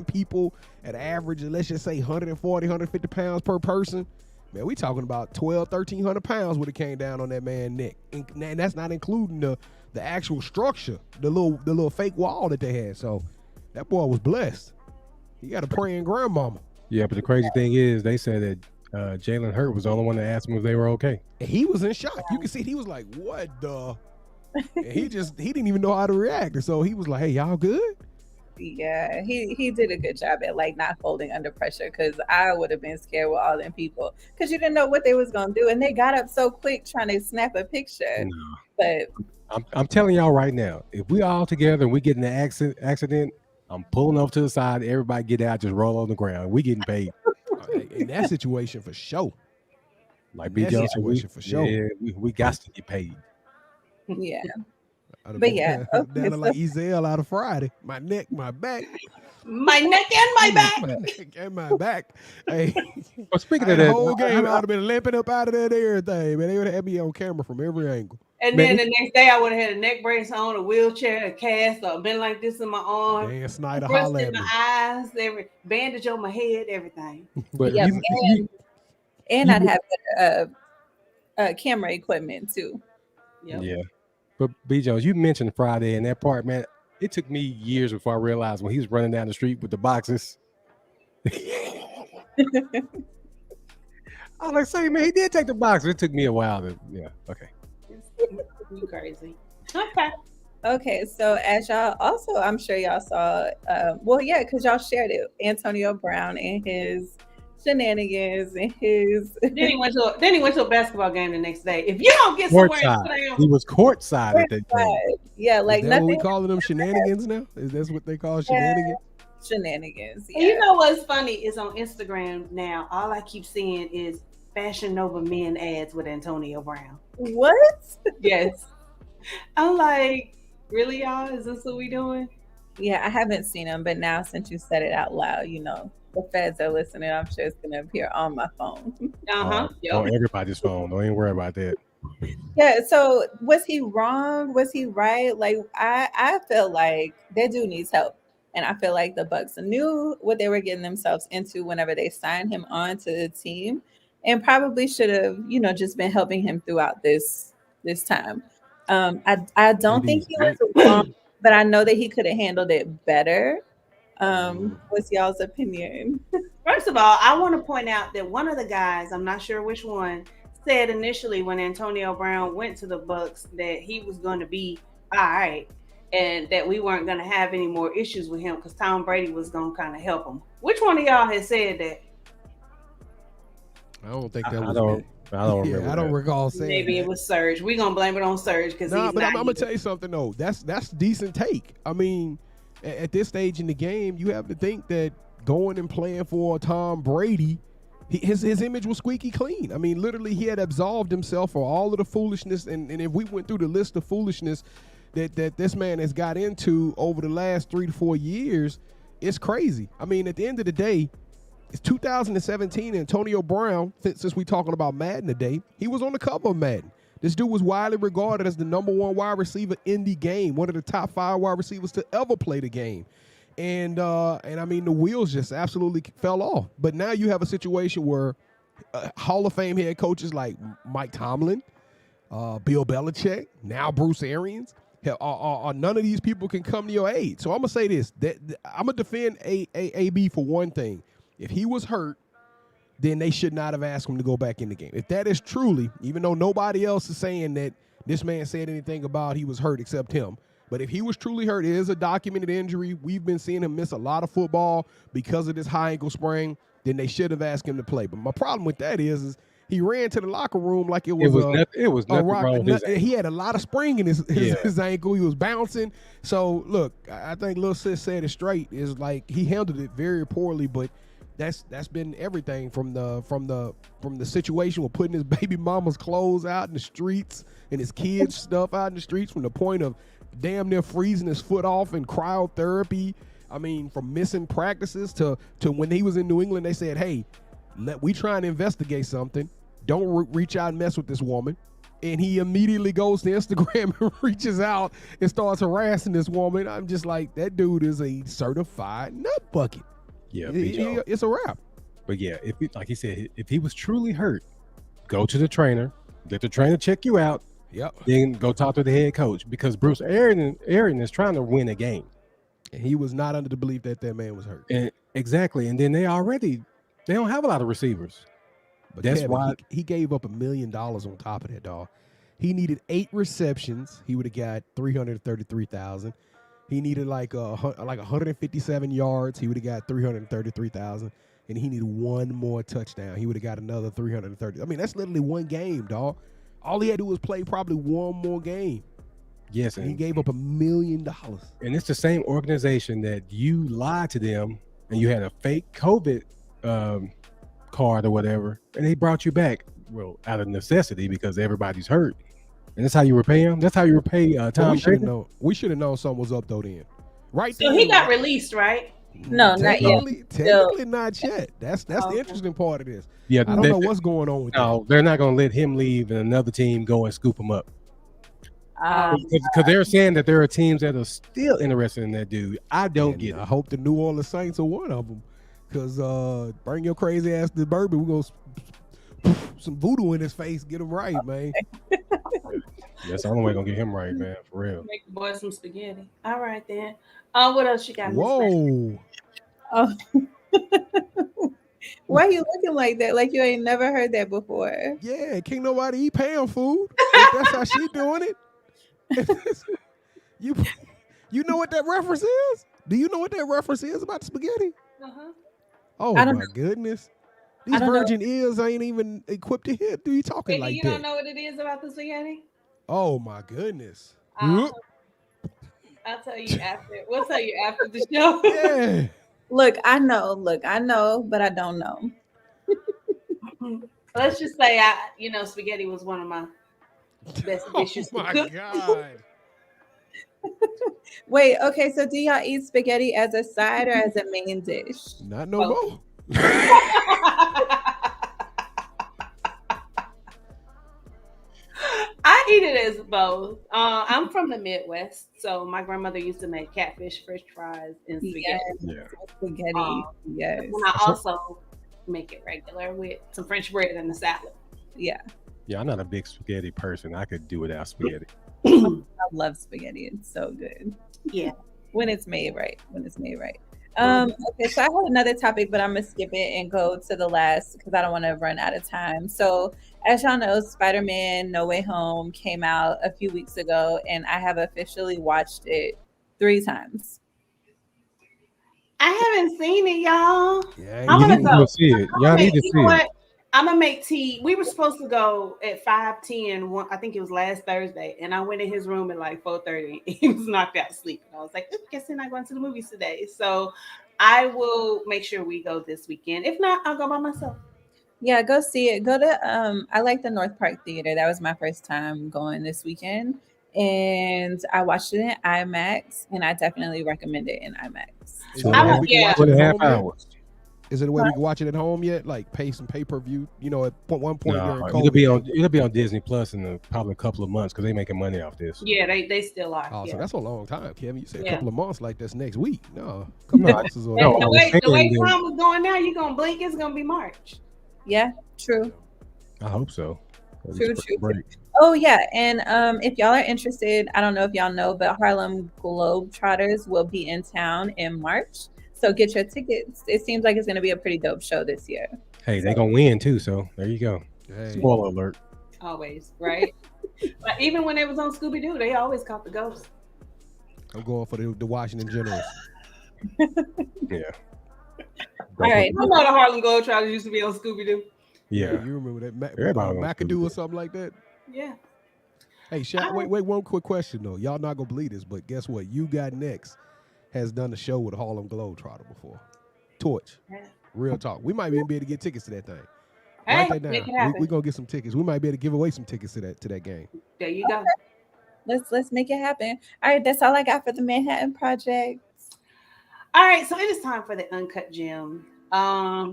Speaker 5: people at an average of, let's just say, 140, 150 pounds per person. Man, we talking about 1,300 pounds would have came down on that man's neck. And that's not including the actual structure, the little fake wall that they had. So that boy was blessed. He got a praying grandmama.
Speaker 4: Yeah, but the crazy thing is they said that Jalen Hurt was the only one that asked him if they were okay.
Speaker 5: And he was in shock. You can see he was like, what the? And he didn't even know how to react. And so he was like, hey, y'all good?
Speaker 6: Yeah, he did a good job at like not folding under pressure, because I would have been scared with all them people, because you didn't know what they was going to do. And they got up so quick trying to snap a picture. No. But
Speaker 4: I'm telling y'all right now, if we all together and we get in the accident, I'm pulling off to the side. Everybody get out, just roll on the ground. We getting paid.
Speaker 5: In that situation, for sure.
Speaker 4: Like B. Jones,
Speaker 5: for sure.
Speaker 4: Yeah, we got to get paid.
Speaker 6: Yeah. But yeah.
Speaker 5: Okay, like Ezel out of Friday. My neck, my back.
Speaker 3: My neck and my back.
Speaker 5: My neck and my back. Hey.
Speaker 4: Well, speaking of that,
Speaker 5: the whole game, I would have been limping up out of there and everything, man. They would have had me on camera from every angle.
Speaker 3: And then the next day, I would have had a neck brace on, a wheelchair, a cast, or been like this in my arm.
Speaker 5: Dan Snyder
Speaker 3: rust
Speaker 5: holler
Speaker 3: in
Speaker 5: at me.
Speaker 3: my eyes, bandage on my head, everything.
Speaker 4: But
Speaker 6: yep. And I'd have camera equipment too.
Speaker 3: Yep.
Speaker 4: Yeah. But B Jones, you mentioned Friday and that part, man. It took me years before I realized when he was running down the street with the boxes. I was like, say, man, he did take the boxes. It took me a while to, yeah, okay.
Speaker 3: You crazy. Okay.
Speaker 6: Okay, so as y'all also, I'm sure y'all saw, well, yeah, because y'all shared it, Antonio Brown and his shenanigans and his.
Speaker 3: Then he went to a basketball game the next day. If you don't get somewhere and sit
Speaker 4: Courtside.
Speaker 3: down,
Speaker 4: He was courtside at that game.
Speaker 6: Yeah, like
Speaker 5: Is that what we
Speaker 6: nothing.
Speaker 5: calling them shenanigans now? Is that what they call shenanigans?
Speaker 6: Shenanigans.
Speaker 3: And you know what's funny is on Instagram now, all I keep seeing is Fashion Nova men ads with Antonio Brown.
Speaker 6: What?
Speaker 3: Yes. I'm like, really, y'all? Is this what we doing?
Speaker 6: Yeah, I haven't seen them, but now since you said it out loud, you know, the feds are listening. I'm sure it's gonna appear on my phone.
Speaker 4: On everybody's phone. Don't even worry about that.
Speaker 6: Yeah, so was he wrong? Was he right? Like I feel like that dude needs help. And I feel like the Bucks knew what they were getting themselves into whenever they signed him on to the team, and probably should have, you know, just been helping him throughout this time. I don't think he was wrong, but I know that he could have handled it better. What's y'all's opinion?
Speaker 3: First of all, I want to point out that one of the guys, I'm not sure which one, said initially when Antonio Brown went to the Bucks that he was going to be all right and that we weren't going to have any more issues with him because Tom Brady was going to kind of help him. Which one of y'all has said that?
Speaker 5: I don't think that was me.
Speaker 4: I don't remember.
Speaker 5: I don't recall saying
Speaker 3: Maybe it was Serge. We're going to blame it on Serge because
Speaker 5: Nah,
Speaker 3: he's
Speaker 5: but
Speaker 3: not
Speaker 5: I'm gonna tell you something though. That's decent take. I mean, at this stage in the game, you have to think that going and playing for Tom Brady, his image was squeaky clean. I mean, literally, he had absolved himself for all of the foolishness. And if we went through the list of foolishness that this man has got into over the last 3 to 4 years, it's crazy. I mean, at the end of the day, it's 2017. Antonio Brown, since we're talking about Madden today, he was on the cover of Madden. This dude was widely regarded as the number 1 wide receiver in the game, one of the top 5 wide receivers to ever play the game. And I mean, the wheels just absolutely fell off. But now you have a situation where Hall of Fame head coaches like Mike Tomlin, Bill Belichick, now Bruce Arians, none of these people can come to your aid. So I'm going to say this. I'm going to defend AB for one thing. If he was hurt, then they should not have asked him to go back in the game. If that is truly, even though nobody else is saying that this man said anything about he was hurt except him, but if he was truly hurt, it is a documented injury. We've been seeing him miss a lot of football because of this high ankle sprain. Then they should have asked him to play. But my problem with that is he ran to the locker room like it was
Speaker 4: nothing wrong with his ankle.
Speaker 5: He had a lot of spring in his ankle. He was bouncing. So look, I think Lil Sis said it straight. Is like he handled it very poorly, but that's been everything from the situation with putting his baby mama's clothes out in the streets and his kids' stuff out in the streets, from the point of damn near freezing his foot off in cryotherapy. I mean, from missing practices to when he was in New England, they said, hey, we try and investigate something. Don't reach out and mess with this woman. And he immediately goes to Instagram and reaches out and starts harassing this woman. I'm just like, that dude is a certified nut bucket.
Speaker 4: Yeah,
Speaker 5: it's a wrap.
Speaker 4: But yeah, like he said, if he was truly hurt, go to the trainer, let the trainer check you out.
Speaker 5: Yep. Then
Speaker 4: go talk to the head coach, because Bruce Arians is trying to win a game.
Speaker 5: And he was not under the belief that man was hurt.
Speaker 4: And exactly. And then they don't have a lot of receivers.
Speaker 5: But
Speaker 4: that's
Speaker 5: Kevin,
Speaker 4: why
Speaker 5: he gave up $1 million on top of that, dog. He needed 8 receptions. He would have got $333,000. He needed like 157 yards. He would have got $333,000. And he needed 1 more touchdown. He would have got another $330,000. I mean, that's literally one game, dog. All he had to do was play probably 1 more game.
Speaker 4: Yes,
Speaker 5: and he gave up $1 million.
Speaker 4: And it's the same organization that you lied to them, and you had a fake COVID card or whatever, and they brought you back, well, out of necessity because everybody's hurt. And that's how you repay him. That's how you repay Tom Brady.
Speaker 5: We should have known something was up though. Then, right?
Speaker 3: So he got released, right?
Speaker 6: No, not yet.
Speaker 5: Technically, not yet. That's the interesting part of this.
Speaker 4: Yeah,
Speaker 5: I don't know what's going on with that.
Speaker 4: No, they're not going to let him leave and another team go and scoop him up. Because they're saying that there are teams that are still interested in that dude. I don't get it.
Speaker 5: I hope the New Orleans Saints are one of them. Because bring your crazy ass to Bourbon. We're going to some voodoo in his face, get him right, man.
Speaker 4: That's the only way gonna get him right, man. For real.
Speaker 3: Make the boys some spaghetti. All right then. What else you got, Miss Leslie?
Speaker 5: Whoa.
Speaker 6: Oh, why you looking like that? Like you ain't never heard that before.
Speaker 5: Yeah, can't nobody eat Pam food. If that's how she doing it. You know what that reference is? Do you know what that reference is about the spaghetti?
Speaker 3: Uh-huh.
Speaker 5: Oh
Speaker 6: I don't
Speaker 5: my
Speaker 6: know.
Speaker 5: goodness.
Speaker 6: I
Speaker 5: These
Speaker 6: don't know.
Speaker 5: virgin ears ain't even equipped to hear. Do you talking
Speaker 3: Wait,
Speaker 5: like
Speaker 3: you
Speaker 5: that?
Speaker 3: don't know what it is about the spaghetti?
Speaker 5: Oh my goodness.
Speaker 3: I'll tell you after. We'll tell you after the show.
Speaker 5: Yeah.
Speaker 6: Look, I know, but I don't know.
Speaker 3: Let's just say spaghetti was one of my best dishes
Speaker 5: Oh
Speaker 3: to
Speaker 5: my
Speaker 3: cook.
Speaker 5: God.
Speaker 6: Wait, okay, so do y'all eat spaghetti as a side or as a main dish?
Speaker 5: Not no more.
Speaker 3: I eat it as both. I'm from the Midwest, so my grandmother used to make catfish, French fries, and spaghetti.
Speaker 6: Yes, spaghetti. Yes.
Speaker 3: And I also make it regular with some French bread and a salad.
Speaker 6: Yeah.
Speaker 4: Yeah, I'm not a big spaghetti person. I could do without spaghetti.
Speaker 6: I love spaghetti. It's so good.
Speaker 3: Yeah.
Speaker 6: When it's made right. Okay, so I had another topic, but I'm gonna skip it and go to the last because I don't want to run out of time. So, as y'all know, Spider-Man: No Way Home came out a few weeks ago, and I have officially watched it 3 times.
Speaker 3: I haven't seen it, y'all.
Speaker 5: Yeah,
Speaker 3: I'm gonna go.
Speaker 4: See it. Y'all need to see it.
Speaker 3: I'm gonna make tea. We were supposed to go at 5:10. I think it was last Thursday, and I went in his room at like 4:30. He was knocked out sleeping. I was like, I guess they're not going to the movies today. So I will make sure we go this weekend. If not, I'll go by myself.
Speaker 6: Yeah, go see it. Go to I like the North Park Theater. That was my first time going this weekend. And I watched it in IMAX, and I definitely recommend it in IMAX.
Speaker 5: Is it a way we can watch it at home yet? Is it a way we can watch it at home yet? Like pay some pay-per-view, at one point during COVID.
Speaker 4: It'll be on Disney Plus in probably a couple of months because they're making money off this.
Speaker 3: Yeah, they still are.
Speaker 5: Oh,
Speaker 3: yeah.
Speaker 5: so that's a long time, Kevin. You said
Speaker 3: Yeah.
Speaker 5: a couple of months, like that's next week. No, a couple of months is all.
Speaker 3: No, the way time was going now, you're gonna blink, it's gonna be March.
Speaker 6: Yeah, true.
Speaker 4: I hope so.
Speaker 6: True. Oh yeah, and if y'all are interested, I don't know if y'all know, but Harlem Globetrotters will be in town in March. So get your tickets. It seems like it's going to be a pretty dope show this year.
Speaker 4: Hey, they're going to win too, so there you go.
Speaker 5: Hey.
Speaker 4: Spoiler alert.
Speaker 3: Always, right? But even when they was on Scooby-Doo, they always caught the ghost.
Speaker 5: I'm going for the Washington Generals.
Speaker 4: Yeah.
Speaker 6: All right.
Speaker 3: I know the Harlem Globetrotters used to be on Scooby-Doo.
Speaker 5: Yeah. You remember that McAdoo or something like that?
Speaker 3: Yeah.
Speaker 5: Hey, Shaq, wait, one quick question, though. Y'all not going to believe this, but guess what? You Got Next has done a show with a Harlem Globetrotter before. Torch. Yeah. Real talk. We might even be able to get tickets to that thing. Write that down. We're going to get some tickets. We might be able to give away some tickets to that game.
Speaker 3: There you go.
Speaker 6: Let's make it happen. All right, that's all I got for the Manhattan Project.
Speaker 3: All right, so it is time for the Uncut Gem. I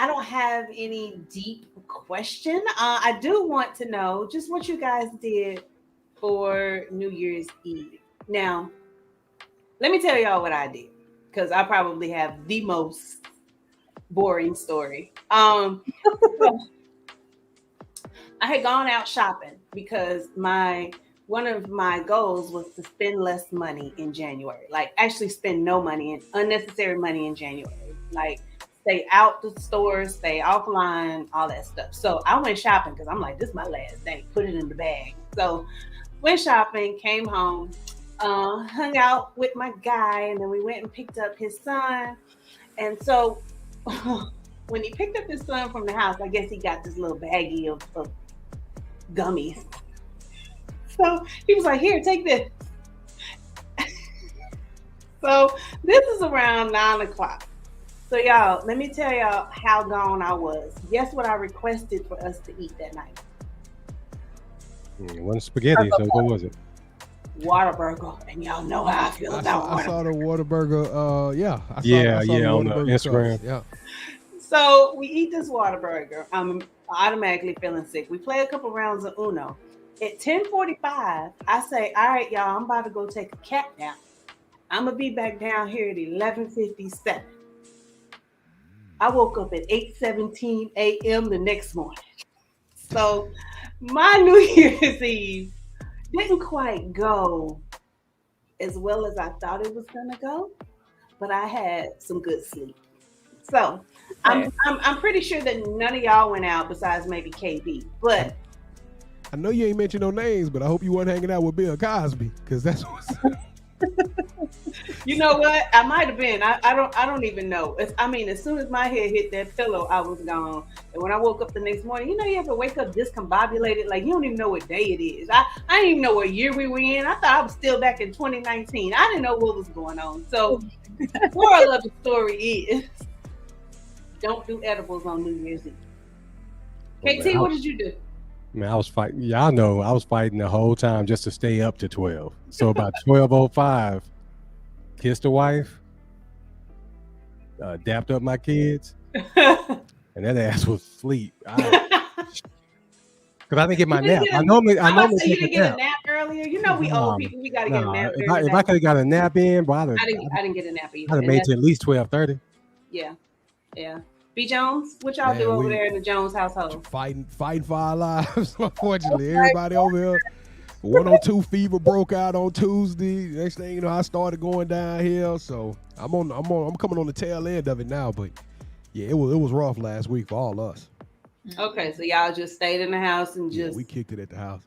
Speaker 3: don't have any deep question. I do want to know just what you guys did for New Year's Eve. Now, let me tell y'all what I did, because I probably have the most boring story. I had gone out shopping because one of my goals was to spend less money in January. Like actually spend no money and unnecessary money in January. Like stay out the stores, stay offline, all that stuff. So I went shopping because I'm like, this is my last day. Put it in the bag. So went shopping, came home, hung out with my guy, and then we went and picked up his son. And so when he picked up his son from the house, I guess he got this little baggie of gummies. So he was like, here, take this. So this is around 9:00. So y'all, let me tell y'all how gone I was. Guess what I requested for us to eat that night?
Speaker 4: It wasn't spaghetti, so what was it?
Speaker 3: Whataburger, and y'all know how I feel about Whataburger.
Speaker 5: I saw the Whataburger. I saw
Speaker 4: on the Instagram.
Speaker 5: Yeah.
Speaker 3: So we eat this Whataburger. I'm automatically feeling sick. We play a couple rounds of Uno. At 10:45, I say, all right, y'all, I'm about to go take a cat nap. I'm going to be back down here at 11:57. I woke up at 8:17 a.m. the next morning. So My New Year's Eve didn't quite go as well as I thought it was gonna go, but I had some good sleep. So I'm pretty sure that none of y'all went out besides maybe KB. But
Speaker 5: I know you ain't mentioned no names, but I hope you weren't hanging out with Bill Cosby, because that's what's.
Speaker 3: you know what? I might have been. I don't even know. As soon as my head hit that pillow, I was gone. And when I woke up the next morning, you ever wake up discombobulated, like you don't even know what day it is. I didn't even know what year we were in. I thought I was still back in 2019. I didn't know what was going on. So moral of the story is, don't do edibles on New Year's Eve. KT, what did you do?
Speaker 4: Man, I was fighting. Y'all know I was fighting the whole time just to stay up to 12. So about 12:05, kissed the wife, dapped up my kids, and that ass was asleep. Because I didn't get my nap. I normally
Speaker 3: you didn't get a nap earlier. We old people. We gotta get a nap.
Speaker 4: If I could have got a nap in,
Speaker 3: I didn't get a nap either.
Speaker 4: I'd have made it to at least 12:30.
Speaker 3: Yeah. B. Jones, what y'all do over there in the Jones household?
Speaker 5: Fighting for our lives. Unfortunately, everybody over here. 102 fever broke out on Tuesday. Next thing you know, I started going downhill. So I'm coming on the tail end of it now. But yeah, it was rough last week for all us.
Speaker 3: Okay, so y'all just stayed in the house and just
Speaker 5: we kicked it at the house.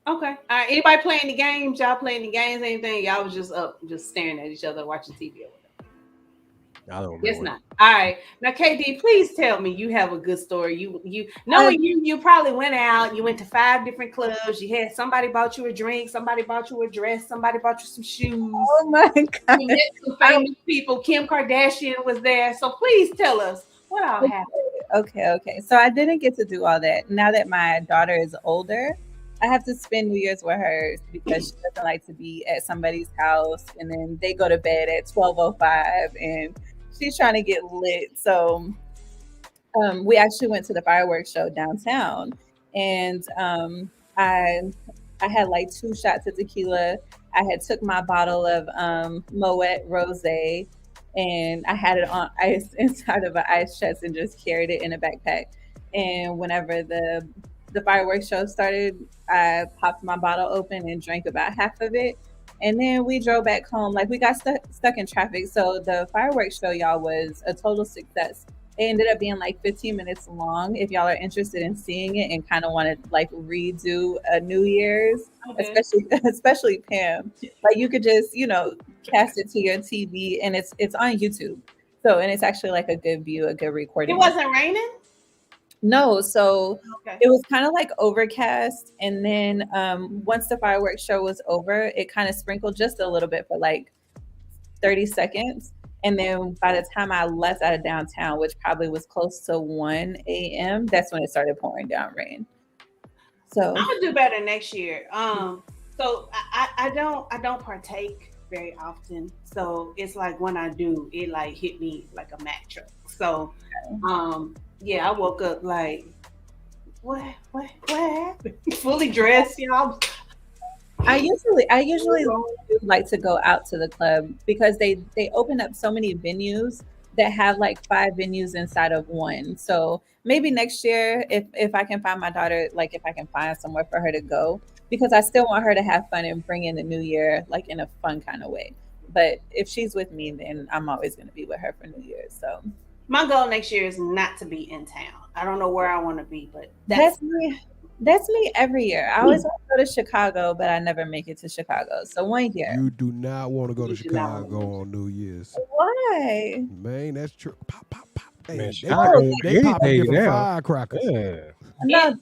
Speaker 3: Okay. All right. Anybody playing the games? Y'all playing the games? Anything? Y'all was just up, just staring at each other, watching TV or whatever.
Speaker 4: I don't know.
Speaker 3: Guess not. All right. Now, KD, please tell me you have a good story. You probably went out. You went to 5 different clubs. You had somebody bought you a drink. Somebody bought you a dress. Somebody bought you some shoes.
Speaker 6: Oh my God!
Speaker 3: You met some famous people. Kim Kardashian was there. So please tell us what all happened.
Speaker 6: Okay. So I didn't get to do all that. Now that my daughter is older, I have to spend New Year's with her because she doesn't like to be at somebody's house, and then they go to bed at 12:05 and she's trying to get lit. So we actually went to the fireworks show downtown, and I had like 2 shots of tequila. I had took my bottle of Moet Rosé, and I had it on ice inside of an ice chest and just carried it in a backpack. And whenever the fireworks show started, I popped my bottle open and drank about half of it. And then we drove back home. Like, we got stuck in traffic. So the fireworks show, y'all, was a total success. It ended up being like 15 minutes long. If y'all are interested in seeing it and kind of want to like redo a New Year's, especially Pam, like you could just, cast it to your TV, and it's on YouTube. So, and it's actually like a good view, a good recording.
Speaker 3: It wasn't raining?
Speaker 6: No, so It was kind of like overcast, and then once the fireworks show was over, it kind of sprinkled just a little bit for like 30 seconds. And then by the time I left out of downtown, which probably was close to 1 a.m., that's when it started pouring down rain. So
Speaker 3: I'm gonna do better next year. So I don't partake very often. So it's like when I do, it like hit me like a Mack truck. So I woke up like, what happened? Fully dressed,
Speaker 6: I usually like to go out to the club because they open up so many venues that have like 5 venues inside of one. So maybe next year, if I can find my daughter, like if I can find somewhere for her to go, because I still want her to have fun and bring in the new year like in a fun kind of way. But if she's with me, then I'm always going to be with her for New Year's. So
Speaker 3: my goal next year is not to be in town. I don't know where I want to be, but
Speaker 6: that's me. That's me every year. I always want to go to Chicago, but I never make it to Chicago. So 1 year.
Speaker 5: You do not want to go to Chicago on New Year's.
Speaker 6: Why?
Speaker 5: Man, that's true. Pop. Hey,
Speaker 4: Man,
Speaker 5: they pop different firecrackers.
Speaker 4: Yeah.
Speaker 3: No,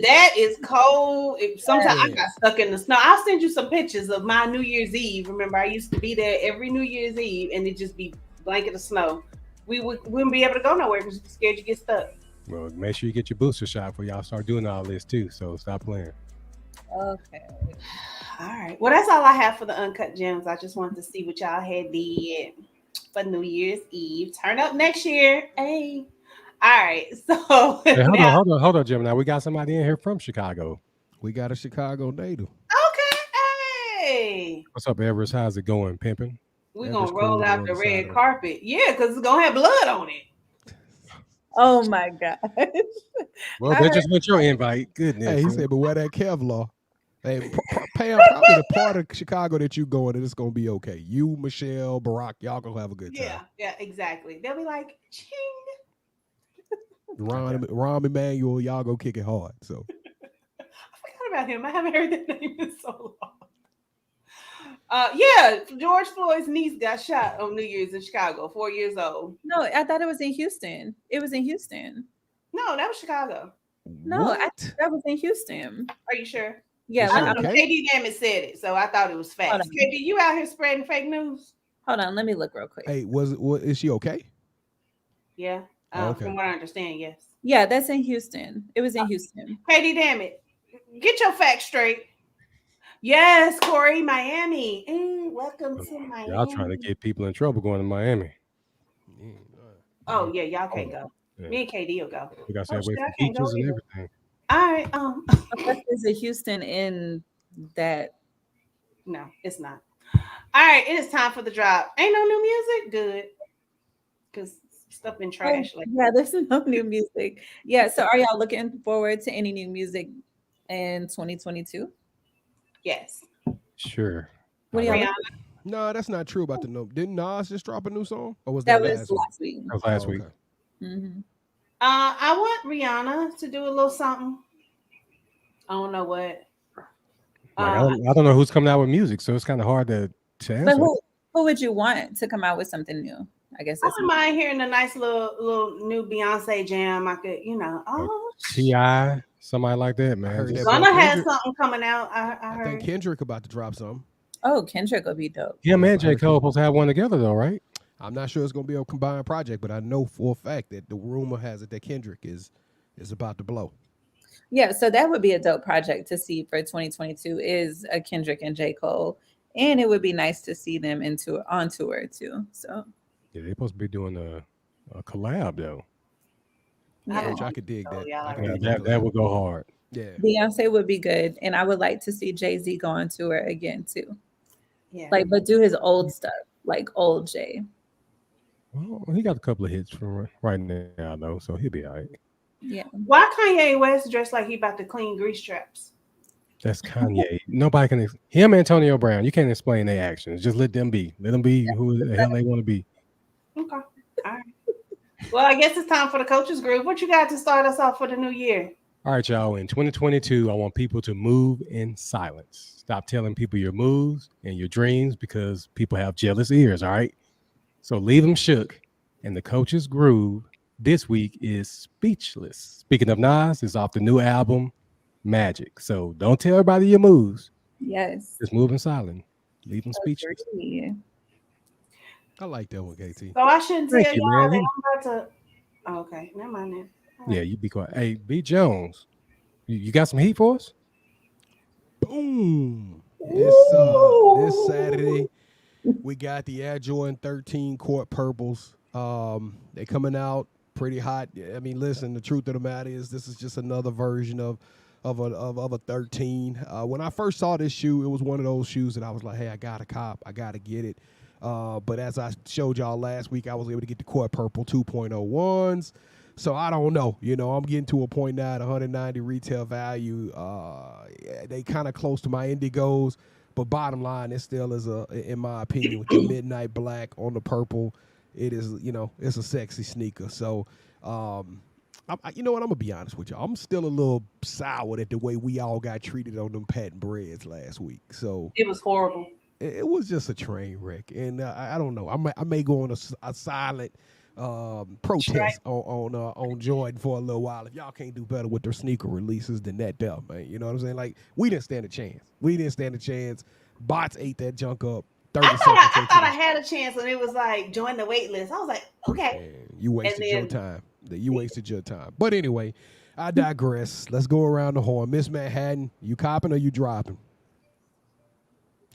Speaker 3: that is cold. Sometimes I got stuck in the snow. I'll send you some pictures of my New Year's Eve. Remember, I used to be there every New Year's Eve, and it just be blanket of snow. We wouldn't be able to go nowhere because we're scared you get stuck.
Speaker 4: Well, make sure you get your booster shot before y'all start doing all this too. So stop playing.
Speaker 6: Okay.
Speaker 3: All right. Well, that's all I have for the Uncut Gems. I just wanted to see what y'all had did for New Year's Eve. Turn up next year. Hey. All right. So
Speaker 4: hey, hold on, Gemini. We got somebody in here from Chicago.
Speaker 5: We got a Chicago native.
Speaker 3: Okay. Hey.
Speaker 4: What's up, Everest? How's it going, pimping?
Speaker 3: We're gonna roll out the red carpet. Yeah, because it's gonna have blood on it.
Speaker 6: Oh my gosh.
Speaker 4: Well,
Speaker 6: I
Speaker 4: that
Speaker 6: heard-
Speaker 4: just went your invite. Goodness.
Speaker 5: Hey, he said, but wear that Kevlar. Hey, Pam, probably the part of Chicago that you going, and it's gonna be okay. You, Michelle, Barack, y'all gonna have a good time.
Speaker 3: Yeah, exactly. They'll be like, ching.
Speaker 5: Ron Emanuel, y'all go kick it hard. So
Speaker 3: I forgot about him. I haven't heard that name in so long. Yeah, George Floyd's niece got shot on New Year's in Chicago, 4 years old.
Speaker 6: No, I thought it was in Houston. It was in Houston.
Speaker 3: No, that was Chicago.
Speaker 6: No,
Speaker 5: what?
Speaker 6: that was in Houston.
Speaker 3: Are you sure?
Speaker 6: Yeah,
Speaker 5: Is
Speaker 3: I
Speaker 5: she
Speaker 3: don't know.
Speaker 5: okay?
Speaker 3: KD damn it said it, so I thought it was facts.
Speaker 6: Hold on.
Speaker 3: KD, you out here spreading fake news?
Speaker 6: hold on. Let me look real quick.
Speaker 5: Hey, is she okay?
Speaker 3: Yeah.
Speaker 5: Okay.
Speaker 3: From what I understand, yes.
Speaker 6: Yeah, that's in Houston. It was in Houston.
Speaker 3: KD, damn it. Get your facts straight. Yes, Corey, Miami. Welcome to Miami.
Speaker 4: Y'all trying to get people in trouble going to Miami.
Speaker 3: Oh, yeah, y'all can't go.
Speaker 4: Yeah.
Speaker 3: Me and KD will go.
Speaker 4: We got to stay
Speaker 3: Oh,
Speaker 4: away
Speaker 3: shit,
Speaker 4: from
Speaker 3: I can't go
Speaker 4: beaches and
Speaker 3: either.
Speaker 4: everything.
Speaker 3: All right.
Speaker 6: Unless there's a Houston in that.
Speaker 3: No, it's not. All right, it is time for the drop. Ain't no new music? Good. Because stuff been trash.
Speaker 6: Oh, yeah, there's no new music. Yeah, so are y'all looking forward to any new music in 2022?
Speaker 3: Yes.
Speaker 4: Sure.
Speaker 6: What do y'all
Speaker 3: Rihanna.
Speaker 5: No, that's not true about the no. Didn't Nas just drop a new song? Or was
Speaker 6: That
Speaker 5: that,
Speaker 6: was last week.
Speaker 4: That was last
Speaker 5: Oh,
Speaker 4: week.
Speaker 5: okay.
Speaker 6: Mhm.
Speaker 3: I want Rihanna to do a little something. I don't know what.
Speaker 4: I don't know who's coming out with music, so it's kind of hard to
Speaker 6: But
Speaker 4: answer.
Speaker 6: who would you want to come out with something new? I guess
Speaker 3: I
Speaker 6: that's
Speaker 3: wouldn't mind hearing a nice little new Beyonce jam. I could,
Speaker 4: T.I., somebody like that, man.
Speaker 5: heard
Speaker 4: Just-
Speaker 5: that.
Speaker 3: Gunna has
Speaker 5: Kendrick-
Speaker 3: something coming out. I
Speaker 5: I
Speaker 3: heard.
Speaker 5: think Kendrick about to drop something.
Speaker 6: Oh, Kendrick will be dope.
Speaker 4: him and J.
Speaker 5: heard
Speaker 4: Cole
Speaker 5: that.
Speaker 4: supposed to have one together, though, right?
Speaker 5: I'm not sure it's gonna be a combined project, but I know for a fact that the rumor has it that Kendrick is about to blow.
Speaker 6: Yeah, so that would be a dope project to see for 2022 is a Kendrick and J. Cole. And it would be nice to see them on tour too. So
Speaker 4: Yeah, they're supposed to be doing a collab, though.
Speaker 6: yeah.
Speaker 5: Which I could dig that.
Speaker 3: yeah,
Speaker 5: I
Speaker 3: like
Speaker 5: could
Speaker 4: Yeah,
Speaker 5: dig
Speaker 4: that would go hard.
Speaker 5: Yeah.
Speaker 6: Beyonce would be good. And I would like to see Jay-Z go on tour again too.
Speaker 3: Yeah.
Speaker 6: Like, but do his old stuff, like old Jay.
Speaker 4: Well, he got a couple of hits from right now, though, so he'll be all right.
Speaker 6: Yeah.
Speaker 3: Why Kanye West dressed like he about to clean grease traps?
Speaker 4: That's Kanye. Nobody can. Him and Antonio Brown, you can't explain their actions. Just let them be. Let them be who the hell they want to be.
Speaker 3: Okay. All right. Well, I guess it's time for the coaches group. What you got to start us off for the new year?
Speaker 4: All right, y'all. In 2022, I want people to move in silence. Stop telling people your moves and your dreams because people have jealous ears. All right. So leave them shook. And the coaches groove this week is Speechless. Speaking of Nas, it's off the new album Magic. So don't tell everybody your moves.
Speaker 6: Yes.
Speaker 4: Just move in silent. Leave them speechless.
Speaker 6: Agree.
Speaker 5: I like that one, KT.
Speaker 3: So I shouldn't tell
Speaker 4: Thank you,
Speaker 3: y'all
Speaker 4: man.
Speaker 3: that I'm about to. Oh, okay, never mind then.
Speaker 4: Yeah, you be quiet. Hey, B. Jones, you got some heat for us?
Speaker 5: Boom. This Saturday, we got the Air Jordan 13 court purples. They're coming out pretty hot. I mean, listen, the truth of the matter is this is just another version of a 13. When I first saw this shoe, it was one of those shoes that I was like, hey, I got a cop. I got to get it. But as I showed y'all last week, I was able to get the court purple 2.01s. So I don't know. You know, I'm getting to a point now at 190 retail value. They kind of close to my Indigos. But bottom line, it still is in my opinion, with the midnight black on the purple, it is, it's a sexy sneaker. So, you know what? I'm gonna be honest with you. I'm still a little soured at the way we all got treated on them patent breads last week. So
Speaker 3: It was horrible.
Speaker 5: it was just a train wreck, and I don't know. I may go on a silent protest on Jordan for a little while. If y'all can't do better with their sneaker releases than that, man. You know what I'm saying? Like, we didn't stand a chance. Bots ate that junk up. 30
Speaker 3: I
Speaker 5: seconds.
Speaker 3: thought I had a chance when it was like join the wait list. I was like, okay.
Speaker 5: Man, you wasted your
Speaker 3: then-
Speaker 5: time. You wasted your time. But anyway, I digress. Let's go around the horn. Miss Manhattan, you copping or you dropping?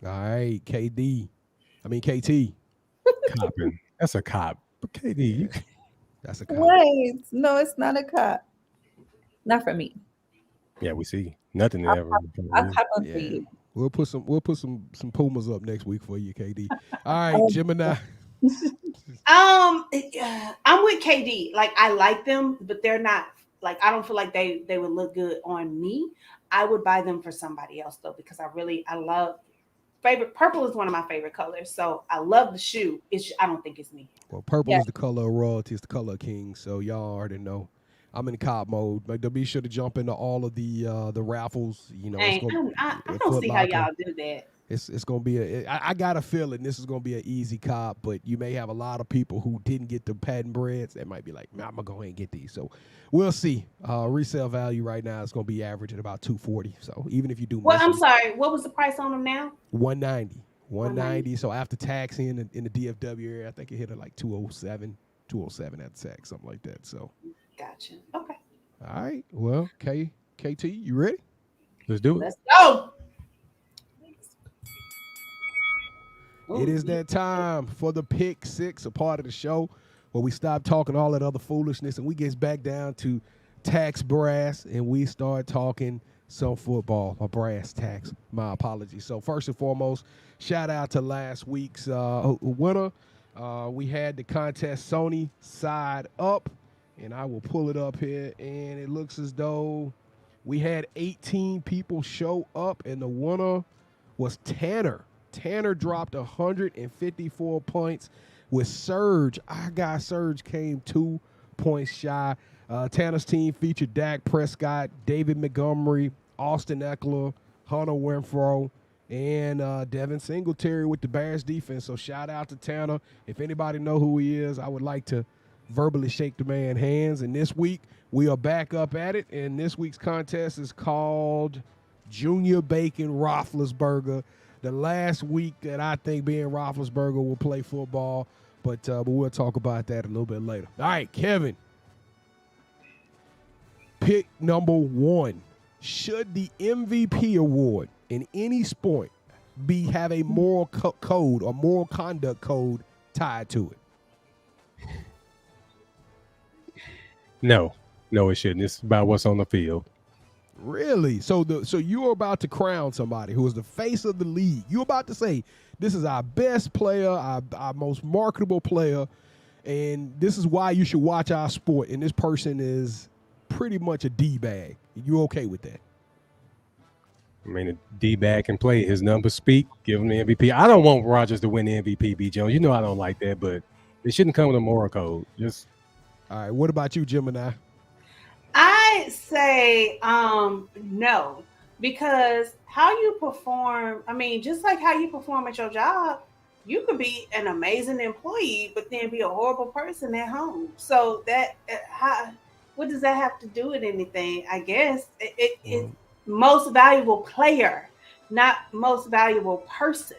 Speaker 5: All right, KT.
Speaker 4: Copping. That's a cop. But KD,
Speaker 5: That's a cop.
Speaker 6: Wait, no, it's not a cop. Not for me.
Speaker 4: yeah, we see nothing
Speaker 6: I'll
Speaker 4: ever.
Speaker 6: I'll cop them for
Speaker 5: Yeah.
Speaker 6: you.
Speaker 5: We'll put some Pumas up next week for you, KD. All right, Gemini.
Speaker 3: I'm with KD. Like, I like them, but they're not like, I don't feel like they would look good on me. I would buy them for somebody else though, because I love purple is one of my favorite colors. So I love the shoe. I don't think it's me.
Speaker 5: Well, purple
Speaker 6: Yeah.
Speaker 5: is the color of royalty. It's the color of king. So y'all already know. I'm in cop mode. But be sure to jump into all of the raffles. You know,
Speaker 3: Dang, I don't see how y'all do that.
Speaker 5: It's gonna be I got a feeling this is gonna be an easy cop, but you may have a lot of people who didn't get the patent breads that might be like, nah, I'm gonna go ahead and get these. So we'll see. Resale value right now is gonna be average at about $240. So even if you do,
Speaker 3: Well, I'm sorry. What was the price on them now?
Speaker 5: $190. So after taxing in the DFW area, I think it hit at like 207 after tax, something like that. So
Speaker 3: gotcha. Okay.
Speaker 5: All right. Well, KT, you ready?
Speaker 4: Let's do it.
Speaker 3: Let's go.
Speaker 5: It is that time for the Pick Six, a part of the show where we stop talking all that other foolishness and we get back down to tax brass and we start talking some football, or brass tax. My apologies. So first and foremost, shout out to last week's winner. We had the contest Sony Side Up, and I will pull it up here, and it looks as though we had 18 people show up, and the winner was Tanner. Tanner dropped 154 points with Surge. Our guy Surge came 2 points shy. Tanner's team featured Dak Prescott, David Montgomery, Austin Eckler, Hunter Renfrow, and Devin Singletary with the Bears defense. So shout out to Tanner. If anybody know who he is, I would like to verbally shake the man's hands. And this week, we are back up at it. And this week's contest is called Junior Bacon Roethlisberger. The last week that I think Ben Roethlisberger will play football, but we'll talk about that a little bit later. All right, Kevin. Pick number 1. Should the MVP award in any sport have a moral code or moral conduct code tied to it?
Speaker 4: No, it shouldn't. It's about what's on the field.
Speaker 5: Really? So you're about to crown somebody who is the face of the league. You're about to say, this is our best player, our most marketable player, and this is why you should watch our sport, and this person is pretty much a D-bag. You okay with that?
Speaker 4: I mean, a D-bag can play. His numbers speak. Give him the MVP. I don't want Rodgers to win the MVP, B. Jones. You know I don't like that, but it shouldn't come with a moral code. Just
Speaker 5: all right. What about you, Gemini?
Speaker 3: I say no, because how you perform, I mean, just like how you perform at your job, you could be an amazing employee, but then be a horrible person at home. So that, what does that have to do with anything? I guess it's most valuable player, not most valuable person.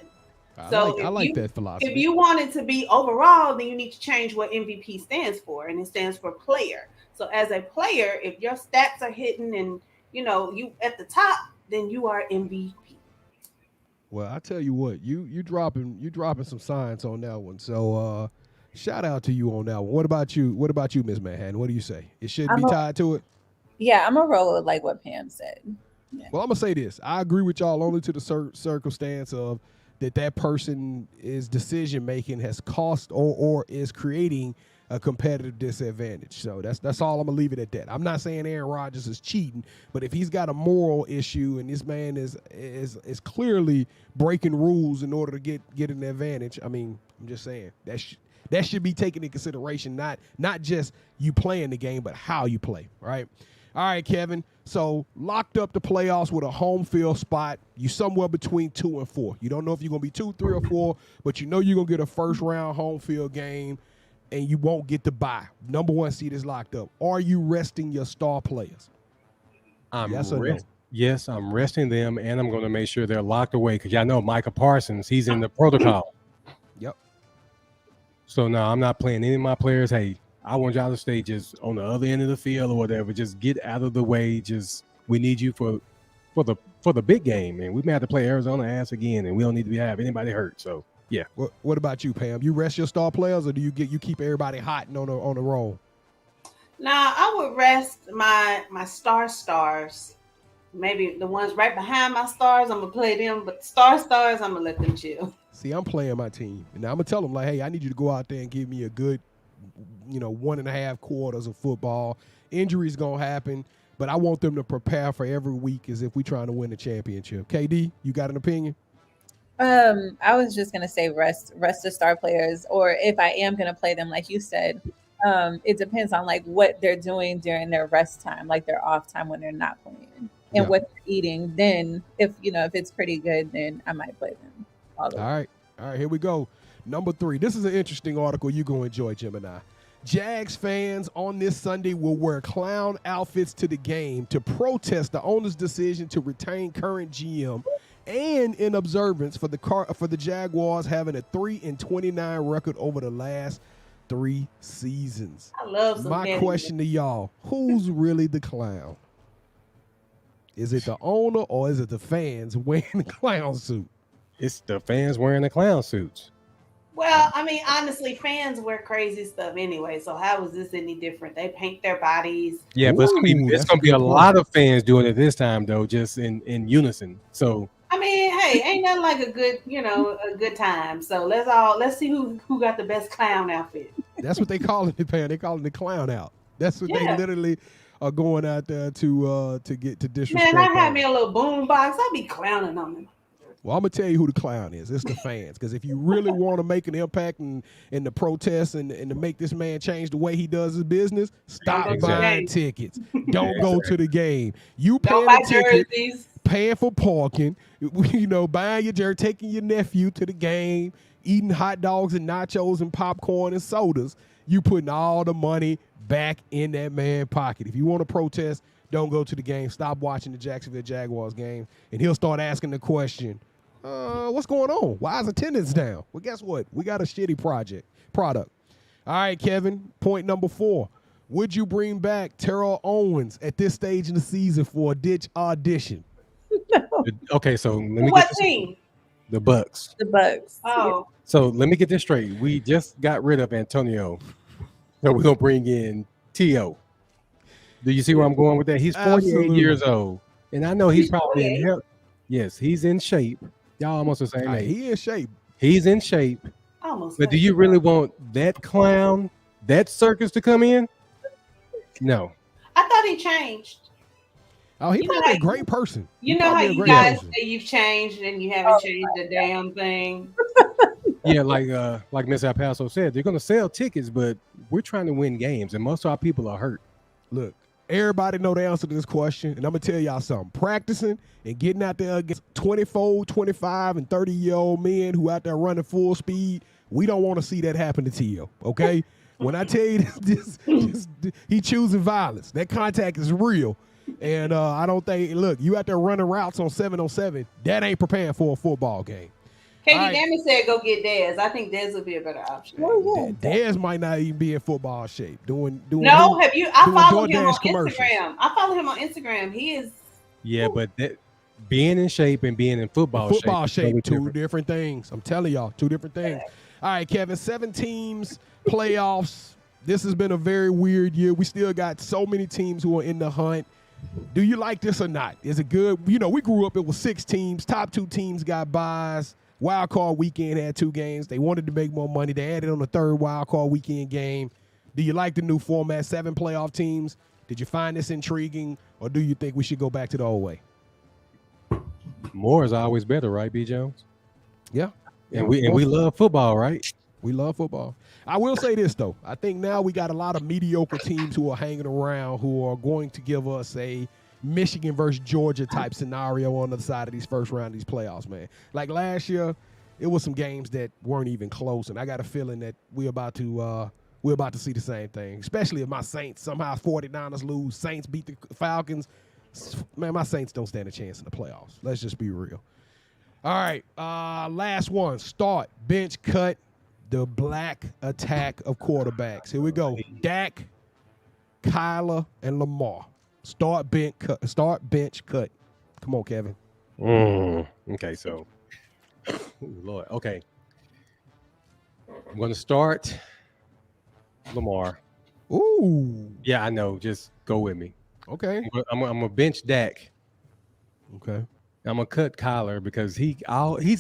Speaker 5: I like that philosophy.
Speaker 3: If you want it to be overall, then you need to change what MVP stands for, and it stands for player. So as a player, if your stats are hitting and you at the top, then you are MVP.
Speaker 5: Well, I tell you what, you dropping some science on that one. So shout out to you on that one. What about you, Ms. Manhattan? What do you say? It shouldn't be tied to it?
Speaker 6: Yeah, I'm a roll with like what Pam said. Yeah.
Speaker 5: Well, I'm gonna say this. I agree with y'all only to the circumstance of that person is decision making has cost or is creating a competitive disadvantage. So that's all I'm gonna leave it at that. I'm not saying Aaron Rodgers is cheating, but if he's got a moral issue and this man is clearly breaking rules in order to get an advantage, I mean, I'm just saying that should be taken into consideration, not just you playing the game, but how you play, right? All right, Kevin. So locked up the playoffs with a home field spot. You somewhere between 2 and 4. You don't know if you're gonna be 2, 3, or 4, but you know you're gonna get a first round home field game, and you won't get to bye. Number 1 seed is locked up. Are you resting your star players? Yes or no?
Speaker 4: Yes, I'm resting them, and I'm going to make sure they're locked away because y'all know Micah Parsons, he's in the protocol.
Speaker 5: Yep.
Speaker 4: So, no, I'm not playing any of my players. Hey, I want y'all to stay just on the other end of the field or whatever. Just get out of the way. Just we need you for the big game, man. We may have to play Arizona ass again, and we don't need to have anybody hurt. So, yeah.
Speaker 5: What about you, Pam? You rest your star players, or do you keep everybody hot and on the roll?
Speaker 3: Nah, I would rest my stars maybe the ones right behind my stars, I'm gonna play them. But stars, I'm gonna let them chill.
Speaker 5: See, I'm playing my team, and now I'm gonna tell them like, hey, I need you to go out there and give me a good, 1.5 quarters of football. Injuries gonna happen, but I want them to prepare for every week as if we trying to win the championship. KD, you got an opinion?
Speaker 6: I was just gonna say rest the star players, or if I am gonna play them, like you said, it depends on like what they're doing during their rest time, like their off time when they're not playing, and what they're eating. Then if it's pretty good, then I might play them.
Speaker 5: All right, here we go. Number 3. This is an interesting article you're gonna enjoy, Gemini. Jags fans on this Sunday will wear clown outfits to the game to protest the owner's decision to retain current GM, and in observance for the Jaguars having a 3-29 record over the last 3 seasons.
Speaker 3: I love some
Speaker 5: My question to y'all: who's really the clown? Is it the owner or is it the fans wearing the clown suit?
Speaker 4: It's the fans wearing the clown suits.
Speaker 3: Well, I mean, honestly, fans wear crazy stuff anyway. So how is this any different? They paint their bodies.
Speaker 4: Yeah, but it's gonna be a lot of fans doing it this time though, just in unison. So
Speaker 3: I mean, hey, ain't nothing like a good time. So let's see who got the best clown outfit.
Speaker 5: That's what they call it, man. They call it the clown out. That's what they literally are going out there to disrespect.
Speaker 3: Man, I had me a little boom box. I be clowning on them.
Speaker 5: Well, I'm gonna tell you who the clown is. It's the fans. Because if you really want to make an impact in the protests and to make this man change the way he does his business, stop buying tickets. Don't go to the game. You paying a ticket, paying for parking, buying your jersey, taking your nephew to the game, eating hot dogs and nachos and popcorn and sodas. You putting all the money back in that man's pocket. If you want to protest, don't go to the game. Stop watching the Jacksonville Jaguars game, and he'll start asking the question, what's going on? Why is attendance down? Well, guess what? We got a shitty product. All right, Kevin, point number 4. Would you bring back Terrell Owens at this stage in the season for a ditch audition?
Speaker 6: No.
Speaker 4: Okay, so let me
Speaker 3: What team?
Speaker 4: The Bucks.
Speaker 6: The Bucks.
Speaker 3: Oh.
Speaker 4: So let me get this straight. We just got rid of Antonio. So we're going to bring in T.O. Do you see where I'm going with that? He's 48 years old. And I know he's probably in health. Yes, he's in shape. Y'all almost the same age.
Speaker 5: He in shape.
Speaker 4: He's in shape.
Speaker 3: Almost.
Speaker 4: But do you really want that clown, that circus to come in? No.
Speaker 3: I thought he changed.
Speaker 5: Oh, he's probably a great person.
Speaker 3: You know how you guys say you've changed and you haven't changed a damn thing.
Speaker 4: Yeah, like Miss El Paso said, they're going to sell tickets, but we're trying to win games, and most of our people are hurt.
Speaker 5: Look, everybody know the answer to this question, and I'm going to tell y'all something. Practicing and getting out there against 24, 25, and 30-year-old men who out there running full speed, we don't want to see that happen to T.O., okay? When I tell you this, he choosing violence. That contact is real. And I don't think, look, you out there running routes on 7-on-7, that ain't preparing for a football game.
Speaker 3: Katie Dammy said go get Dez. I think Dez would be a better option.
Speaker 5: Dez might not even be in football shape. I
Speaker 3: follow him on Instagram. I follow him on Instagram. He is.
Speaker 4: Yeah, but being in shape and being in football
Speaker 5: shape, two different things. I'm telling y'all, 2 different things. All right, Kevin, 7 teams, playoffs. This has been a very weird year. We still got so many teams who are in the hunt. Do you like this or not? Is it good? We grew up, it was 6 teams. Top 2 teams got buys. Wild card weekend had 2 games. They wanted to make more money. They added on the 3rd wild card weekend game. Do you like the new format, 7 playoff teams? Did you find this intriguing, or do you think we should go back to the old way?
Speaker 4: More is always better, right, B. Jones?
Speaker 5: Yeah.
Speaker 4: And we love football, right?
Speaker 5: We love football. I will say this, though. I think now we got a lot of mediocre teams who are hanging around who are going to give us a Michigan versus Georgia type scenario on the side of these first round of these playoffs, man. Like last year, it was some games that weren't even close, and I got a feeling that we're about to see the same thing, especially if my Saints, somehow 49ers lose, Saints beat the Falcons. Man, my Saints don't stand a chance in the playoffs. Let's just be real. All right, last one. Start, bench, cut, the black attack of quarterbacks. Here we go. Dak, Kyler, and Lamar. Start, bench, cut. Come on, Kevin.
Speaker 4: Okay, so, Lord, okay. I'm going to start Lamar.
Speaker 5: Ooh.
Speaker 4: Yeah, I know. Just go with me.
Speaker 5: Okay.
Speaker 4: I'm going to bench Dak.
Speaker 5: Okay.
Speaker 4: I'm gonna cut Kyler because he's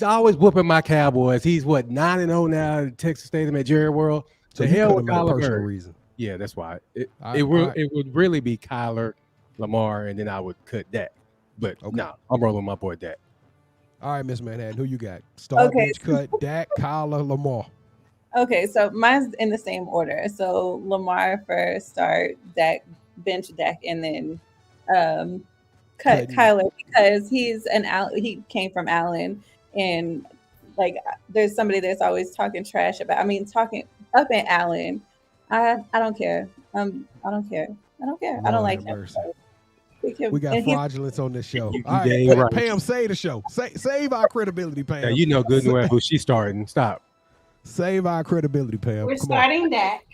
Speaker 4: always whooping my Cowboys. He's what 9-0 now at Texas Stadium at Jerry World.
Speaker 5: So
Speaker 4: The
Speaker 5: you
Speaker 4: hell
Speaker 5: cut
Speaker 4: with
Speaker 5: him out of
Speaker 4: Kyler
Speaker 5: personal
Speaker 4: Murray.
Speaker 5: reason.
Speaker 4: Yeah, that's why it
Speaker 5: All right.
Speaker 4: would really be Kyler, Lamar, and then I would cut Dak. But no, I'm rolling my boy Dak.
Speaker 5: All right, Miss Manhattan, who you got? Start, bench, cut, Dak, Kyler, Lamar.
Speaker 6: Okay, so mine's in the same order. So Lamar first, start, Dak, bench Dak, and then cut Kyler because he came from Allen, and like there's somebody that's always talking trash about. I mean, talking up at Allen. I don't care. I don't care. I don't like him.
Speaker 5: We got fraudulence on this show. All
Speaker 4: right,
Speaker 5: right, Pam, save the show. Save our credibility, Pam.
Speaker 4: Yeah, you know good and well who she's starting. Stop.
Speaker 5: Save our credibility, Pam.
Speaker 3: We're starting Dak.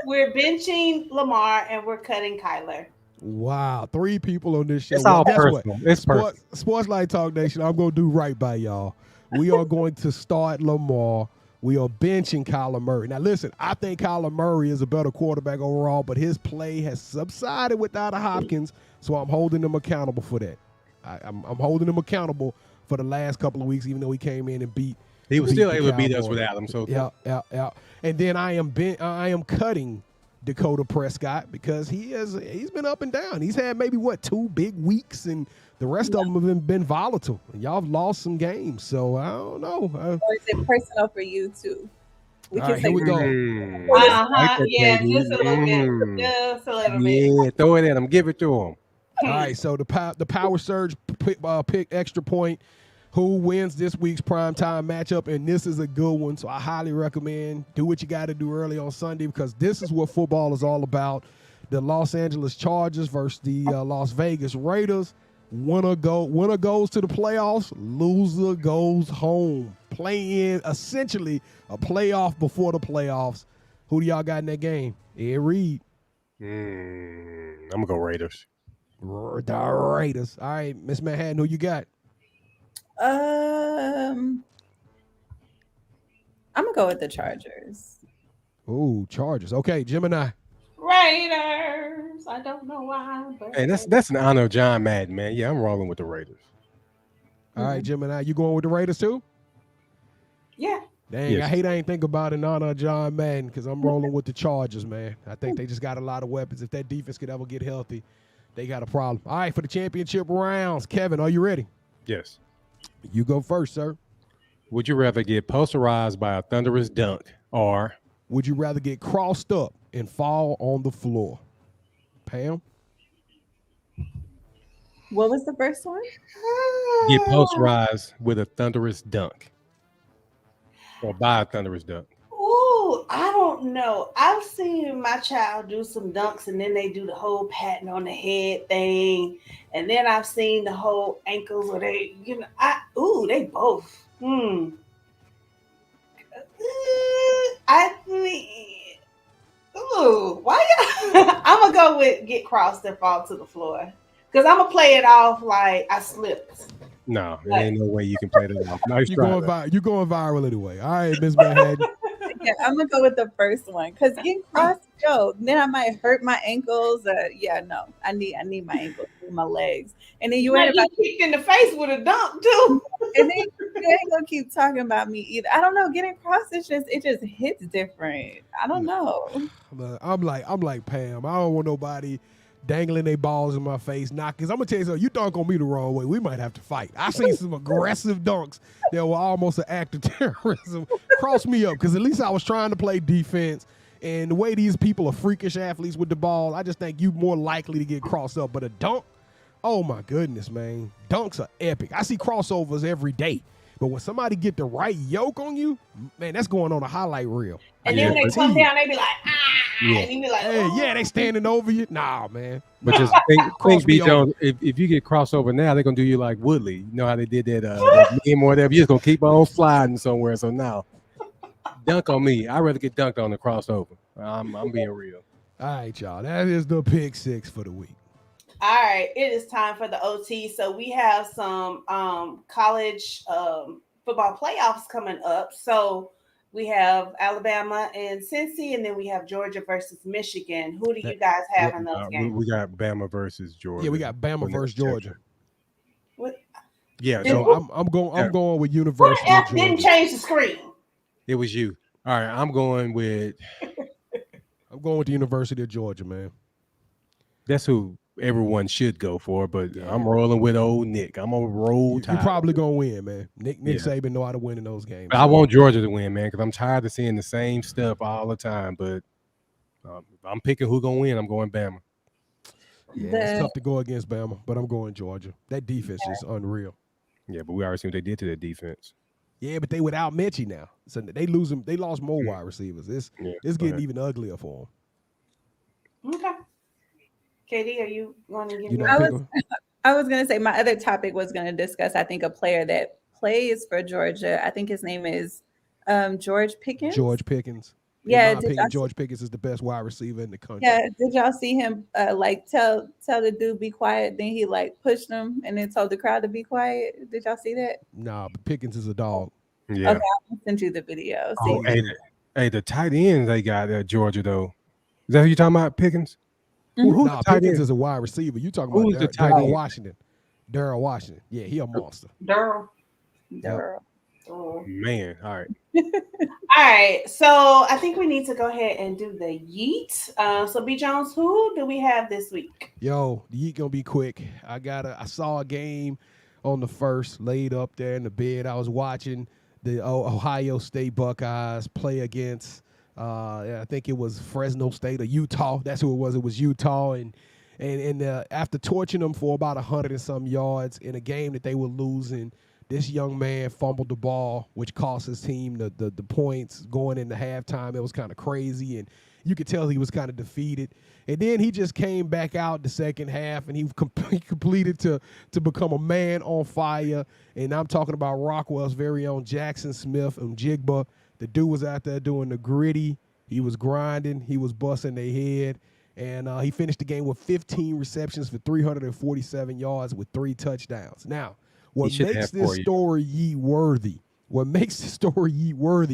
Speaker 3: We're benching Lamar and we're cutting Kyler.
Speaker 5: Wow, 3 people on this show.
Speaker 4: It's all personal. It's personal.
Speaker 5: Sports Light Talk Nation, I'm going to do right by y'all. We are going to start Lamar. We are benching Kyler Murray. Now, listen, I think Kyler Murray is a better quarterback overall, but his play has subsided without Hopkins, so I'm holding him accountable for that. I'm holding him accountable for the last couple of weeks, even though he came in and beat.
Speaker 4: He was still able to beat us without him. So
Speaker 5: yeah. And then I am cutting Dakota Prescott because he's been up and down. He's had maybe 2 big weeks, and the rest of them have been volatile. And y'all have lost some games, so I don't know.
Speaker 6: Or is it personal for you too?
Speaker 5: All right, here we go.
Speaker 3: Yeah, just a little bit. Just a little bit.
Speaker 4: Yeah, throw it at him. Give it to him.
Speaker 5: All right, so the Power Surge pick extra point. Who wins this week's primetime matchup? And this is a good one, so I highly recommend do what you got to do early on Sunday because this is what football is all about. The Los Angeles Chargers versus the Las Vegas Raiders. Winner goes to the playoffs. Loser goes home. Playing essentially a playoff before the playoffs. Who do y'all got in that game? Ed Reed.
Speaker 4: I'm going to go Raiders.
Speaker 5: The Raiders. All right, Miss Manhattan, who you got?
Speaker 6: I'm gonna go with the Chargers.
Speaker 5: Ooh, Chargers. Okay, Gemini.
Speaker 3: Raiders. I don't know why. But
Speaker 4: hey, that's an honor of John Madden, man. Yeah, I'm rolling with the Raiders.
Speaker 5: All right, Gemini, you going with the Raiders too?
Speaker 3: Yeah.
Speaker 5: Dang, yes. I hate I ain't think about it in honor of John Madden because I'm rolling with the Chargers, man. I think they just got a lot of weapons. If that defense could ever get healthy, they got a problem. All right, for the championship rounds, Kevin, are you ready?
Speaker 4: Yes.
Speaker 5: You go first, sir.
Speaker 4: Would you rather get posterized by a thunderous dunk or
Speaker 5: would you rather get crossed up and fall on the floor? Pam?
Speaker 6: What was the first one?
Speaker 4: Get posterized with a thunderous dunk or by a thunderous dunk.
Speaker 3: Ooh, I don't know. I've seen my child do some dunks and then they do the whole patting on the head thing. And then I've seen the whole ankles where they, they both. I think, why I'm going to go with get crossed and fall to the floor. Because I'm going to play it off like I slipped.
Speaker 4: No, there ain't no way you can play that off. Nice
Speaker 5: You're going viral anyway. All right, Ms. Manhattan.
Speaker 6: Yeah, I'm gonna go with the first one because getting crossed, then I might hurt my ankles. No, I need my ankles, my legs, and then you ain't
Speaker 3: kicked in the face with a dunk too,
Speaker 6: and then you ain't gonna keep talking about me either. I don't know. Getting crossed, it just hits different. I don't know.
Speaker 5: I'm like Pam. I don't want nobody dangling their balls in my face, because I'm gonna tell you something. You dunk on me the wrong way, we might have to fight. I seen some aggressive dunks that were almost an act of terrorism. Cross me up, because at least I was trying to play defense. And the way these people are freakish athletes with the ball, I just think you more likely to get crossed up. But a dunk, oh my goodness, man, dunks are epic. I see crossovers every day. But when somebody get the right yoke on you, man, that's going on a highlight reel.
Speaker 3: And then when they come down, they be like, and you be like,
Speaker 5: hey, they standing over you. Nah, man.
Speaker 4: But just think, B. Jones, if you get crossover now, they're going to do you like Woodley. You know how they did that meme or whatever. You're just going to keep on sliding somewhere. So now, dunk on me. I'd rather get dunked on the crossover. I'm being real.
Speaker 5: All right, y'all. That is the pick six for the week.
Speaker 3: All right, it is time for the OT. So we have some college football playoffs coming up. So We have Alabama and Cincy, and then we have Georgia versus Michigan. Who do you guys have in those games?
Speaker 4: We got Bama versus Georgia.
Speaker 5: Yeah, we got Bama versus Georgia.
Speaker 3: What?
Speaker 4: Yeah,
Speaker 5: so I'm going with University
Speaker 3: Who
Speaker 5: of Georgia.
Speaker 3: didn't change the screen?
Speaker 4: It was you. All right, I'm going with
Speaker 5: the University of Georgia, man.
Speaker 4: That's who everyone should go for, but I'm rolling with old Nick. I'm gonna roll Tide.
Speaker 5: You're probably gonna win, man. Nick Saban know how to win in those games.
Speaker 4: But I want Georgia to win, man, because I'm tired of seeing the same stuff all the time. But if I'm picking who gonna win, I'm going Bama.
Speaker 5: Yeah, it's tough to go against Bama, but I'm going Georgia. That defense is unreal.
Speaker 4: Yeah, but we already seen what they did to their defense.
Speaker 5: Yeah, but they without Mechie now, so they lost more wide receivers. It's getting even uglier for
Speaker 3: them. Okay. Katie, are you want to give
Speaker 6: me? I was gonna say my other topic was gonna discuss. I think a player that plays for Georgia. I think his name is George Pickens.
Speaker 5: George Pickens.
Speaker 6: Yeah,
Speaker 5: in my opinion, George Pickens is the best wide receiver in the country.
Speaker 6: Yeah, did y'all see him like tell the dude be quiet? Then he like pushed him and then told the crowd to be quiet. Did y'all see that?
Speaker 5: Nah, but Pickens is a dog.
Speaker 4: Yeah.
Speaker 6: Okay, I'll send you the video.
Speaker 4: Oh, hey, the tight ends they got at Georgia though. Is that who you talking about, Pickens?
Speaker 5: Mm-hmm. Nah, Pickens is a wide receiver. You talking about
Speaker 4: the tight end?
Speaker 5: Washington? Darryl Washington. Yeah, he a monster.
Speaker 3: Darryl.
Speaker 4: Oh, man, all right.
Speaker 3: All right, so I think we need to go ahead and do the yeet. So B Jones, who do we have this week?
Speaker 5: Yo, the yeet gonna be quick. I saw a game on the first, laid up there in the bed. I was watching the Ohio State Buckeyes play against I think it was Fresno State or Utah. That's who it was. It was Utah, and after torching them for about 100 and some yards in a game that they were losing, this young man fumbled the ball, which cost his team the points going into halftime. It was kind of crazy, and you could tell he was kind of defeated. And then he just came back out the second half, and he completed to become a man on fire. And I'm talking about Rockwell's very own Jackson Smith and Jigba. The dude was out there doing the gritty. He was grinding. He was busting their head. And he finished the game with 15 receptions for 347 yards with 3 touchdowns. Now, what makes this story yeet-worthy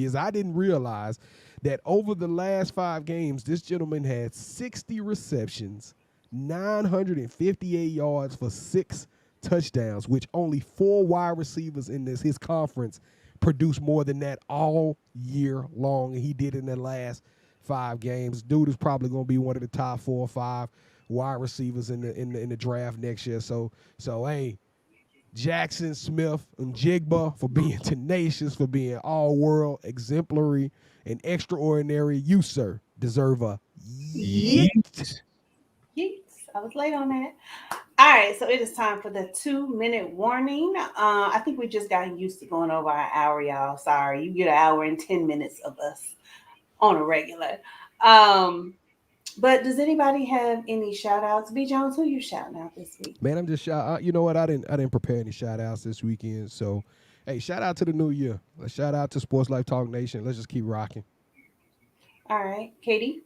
Speaker 5: is I didn't realize that over the last 5 games, this gentleman had 60 receptions, 958 yards for 6 touchdowns, which only 4 wide receivers in his conference produced more than that all year long. And he did it in the last 5 games. Dude is probably going to be one of the top 4 or 5 wide receivers in the draft next year. So hey, Jackson Smith and Jigba for being tenacious, for being all-world, exemplary, and extraordinary. You, sir, deserve a yeet.
Speaker 3: Yeet. I was late on that. All right, so it is time for the 2-minute warning. I think we just got used to going over our hour, y'all. Sorry, you get an hour and 10 minutes of us on a regular. But does anybody have any shout outs? B Jones, who you shouting out this week?
Speaker 5: Man, I'm just you know what? I didn't prepare any shout outs this weekend. So hey, shout out to the new year. Let's shout out to Sports Life Talk Nation. Let's just keep rocking.
Speaker 3: All right. Katie?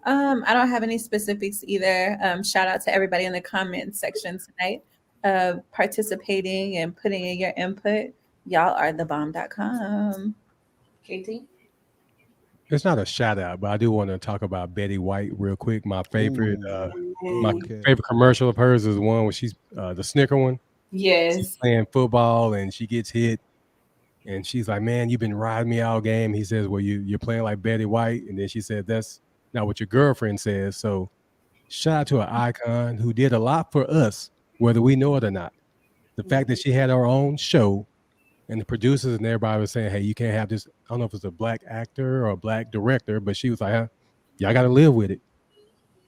Speaker 6: I don't have any specifics either. Shout out to everybody in the comments section tonight, participating and putting in your input. Y'all are thebomb.com.
Speaker 3: KT?
Speaker 4: It's not a shout out, but I do want to talk about Betty White real quick. My favorite, favorite commercial of hers is the one where she's the Snicker one.
Speaker 3: Yes.
Speaker 4: She's playing football and she gets hit, and she's like, "Man, you've been riding me all game." He says, "Well, you're playing like Betty White," and then she said, "That's not what your girlfriend says." So, shout out to an icon who did a lot for us, whether we know it or not. The fact that she had her own show. And the producers and everybody was saying, "Hey, you can't have this." I don't know if it's a black actor or a black director, but she was like, "Y'all got to live with it."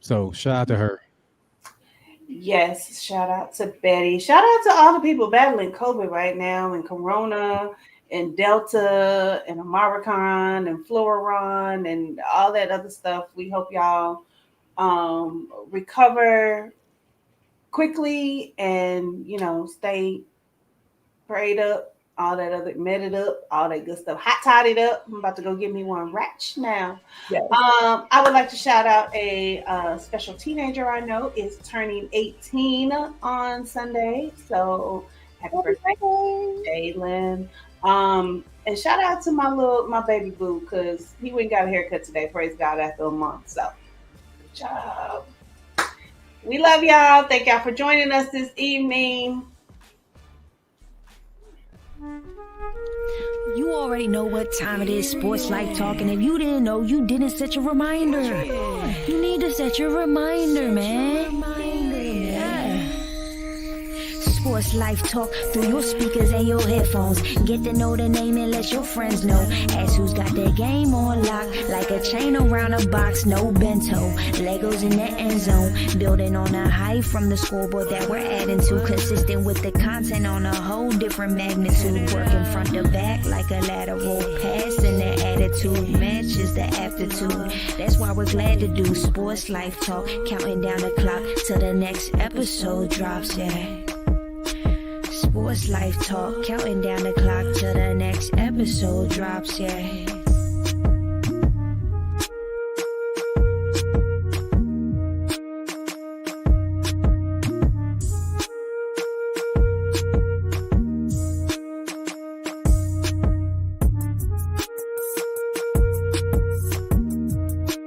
Speaker 4: So shout out to her.
Speaker 3: Yes, shout out to Betty. Shout out to all the people battling COVID right now, and Corona, and Delta, and Omicron, and Floron, and all that other stuff. We hope y'all recover quickly, and stay prayed up. All that other meted up, all that good stuff. Hot toddied up. I'm about to go get me one ratch now.
Speaker 6: Yes.
Speaker 3: I would like to shout out a special teenager I know is turning 18 on Sunday. So happy birthday, Jalen. And shout out to my baby boo, because he went and got a haircut today. Praise God, after a month. So good job. We love y'all. Thank y'all for joining us this evening.
Speaker 2: You already know what time it is, Sports Life Talk, and if you didn't know, you didn't set your reminder. You need to set your reminder, man. Sports Life Talk through your speakers and your headphones. Get to know the name and let your friends know. Ask who's got their game on lock, like a chain around a box, no bento. Legos in the end zone, building on a height from the scoreboard that we're adding to. Consistent with the content on a whole different magnitude. Working front to back like a lateral pass, and the attitude matches the aptitude. That's why we're glad to do Sports Life Talk, counting down the clock till the next episode drops, yeah. Sports Life Talk, counting down the clock till the next episode drops, yeah.